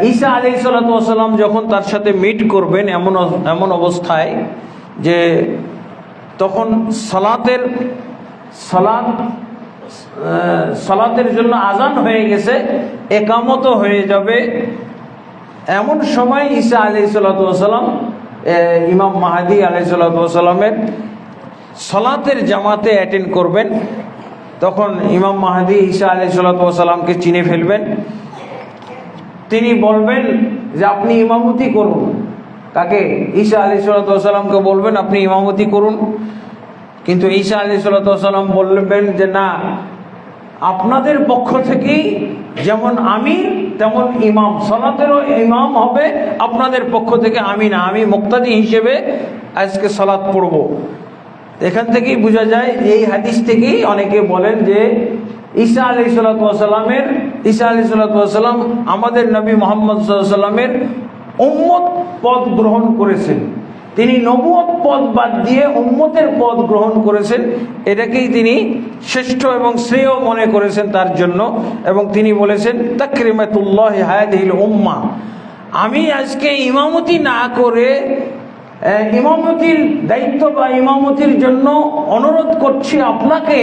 ঈসা আলাইহিস সালাতু ওয়াস সালাম যখন তার সাথে মিট করবেন এমন অবস্থায় যে তখন সালাতের জন্য আজান হয়ে গেছে, একামত হয়ে যাবে, এমন সময় ঈসা আলাইহিস সালাতু ওয়াস সালাম ইমাম মাহদী আলাইহিস সালাতু ওয়াস সালামের সালাতের জামাতে অ্যাটেন্ড করবেন। তখন ইমাম মাহদী ঈসা আলাইহিস সালাতু ওয়াস সালামকে চিনে ফেলবেন। তিনি বলবেন যে আপনি ইমামতি করুন। তাকে ঈসা আলাইহিস সালাতু ওয়াস সালামকে বলবেন আপনি ইমামতি করুন। কিন্তু ঈসা আলাইহিস সালাতু ওয়াস সালাম বলবেন যে না, আপনাদের পক্ষ থেকেই যেমন আমির তেমন ইমাম, সালাতেরও ইমাম হবে আপনাদের পক্ষ থেকে, আমি না, আমি মুক্তাদি হিসেবে আজকে সালাত পড়ব। এখান থেকেই বোঝা যায়, এই হাদিস থেকেই অনেকে বলেন যে ঈসা আলাইহিস সালাতু ওয়াস সালাম আমাদের নবী মুহাম্মদ সাল্লাল্লাহু আলাইহি ওয়াসাল্লামের উম্মত পদ গ্রহণ করেছেন। তিনি নবুয়ত পদ বাদ দিয়ে উম্মতের পদ গ্রহণ করেছেন। এটাকেই তিনি শ্রেষ্ঠ এবং শ্রেয় মনে করেছেন তার জন্য। এবং তিনি বলেছেন তাকরিমাতুল্লাহি হাদিহিল উম্মাহ, আমি আজকে ইমামতি না করে ইমামতির দায়িত্ব বা ইমামতির জন্য অনুরোধ করছি আপনাকে,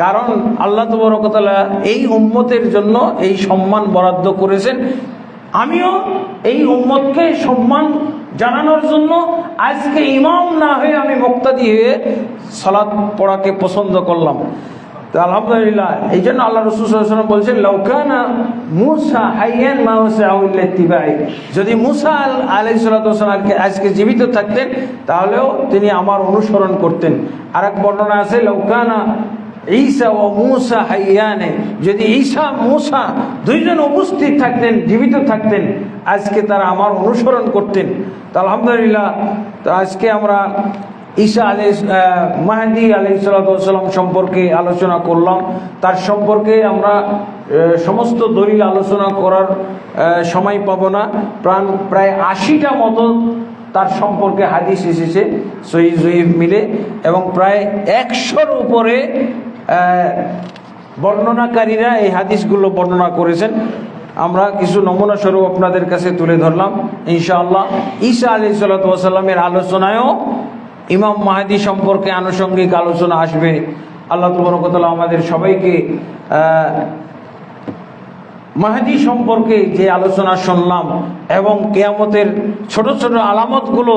কারণ আল্লাহ তাবারক ওয়া তাআলা এই উম্মতের জন্য এই সম্মান বরাদ্দ করেছেন। আমিও এই উম্মতকে সম্মান জানানোর জন্য আজকে ইমাম না হয়ে আমি মুক্তাদি হয়ে সালাত পড়াকে পছন্দ করলাম। তো আলহামদুলিল্লাহ, এই জন্য আল্লাহ রাসূল সাল্লাল্লাহু আলাইহি ওয়াসাল্লাম বলছেন লাউকানা মূসা হাইয়ান মা ওয়াসাউ ইল্লা ইত্তিবাই, যদি মূসা আলাইহিস সালাতু ওয়াসাল্লাম আজকে জীবিত থাকতেন তাহলেও তিনি আমার অনুসরণ করতেন। আরেক বর্ণনা আছে লাউকানা ঈসা ও মূসা হাইয়ানে, যদি ঈসা মূসা দুইজন উপস্থিত থাকতেন, জীবিত থাকতেন, আজকে তারা আমার অনুসরণ করতেন। তো আলহামদুলিল্লাহ, তো আজকে আমরা ঈসা মাহদী আলাইহিস সালাতু ওয়াস সালাম সম্পর্কে আলোচনা করলাম। তার সম্পর্কে আমরা সমস্ত দলিল আলোচনা করার সময় পাবো না। প্রায় 80টা মতো তার সম্পর্কে হাদিস এসেছে সহিহ জয়ীফ মিলে, এবং প্রায় 100-র উপরে বর্ণনাকারীরা এই হাদিসগুলো বর্ণনা করেছেন। আমরা কিছু নমুনা স্বরূপ আপনাদের কাছে তুলে ধরলাম। ইনশাআল্লাহ ঈসা আলাইহিস সালাতু ওয়াস সালামের আলোচনায়ও ইমাম মাহদী সম্পর্কে আনুষঙ্গিক আলোচনা আসবে। আল্লাহ তাবারক ওয়া তাআলা আমাদের সবাইকে মাহদী সম্পর্কে যে আলোচনা শুনলাম এবং কিয়ামতের ছোট ছোট আলামতগুলো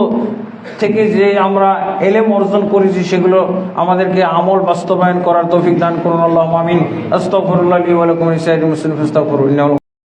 থেকে যে আমরা ইলম অর্জন করেছি, সেগুলো আমাদেরকে আমল বাস্তবায়ন করার তৌফিক দান করুন। আল্লাহুম্মা আমিন। আস্তাগফিরুল্লাহ লি ওয়া লাকুম ওয়া লিসাইরিল মুসলিমিন ফাস্তাগফিরুহু।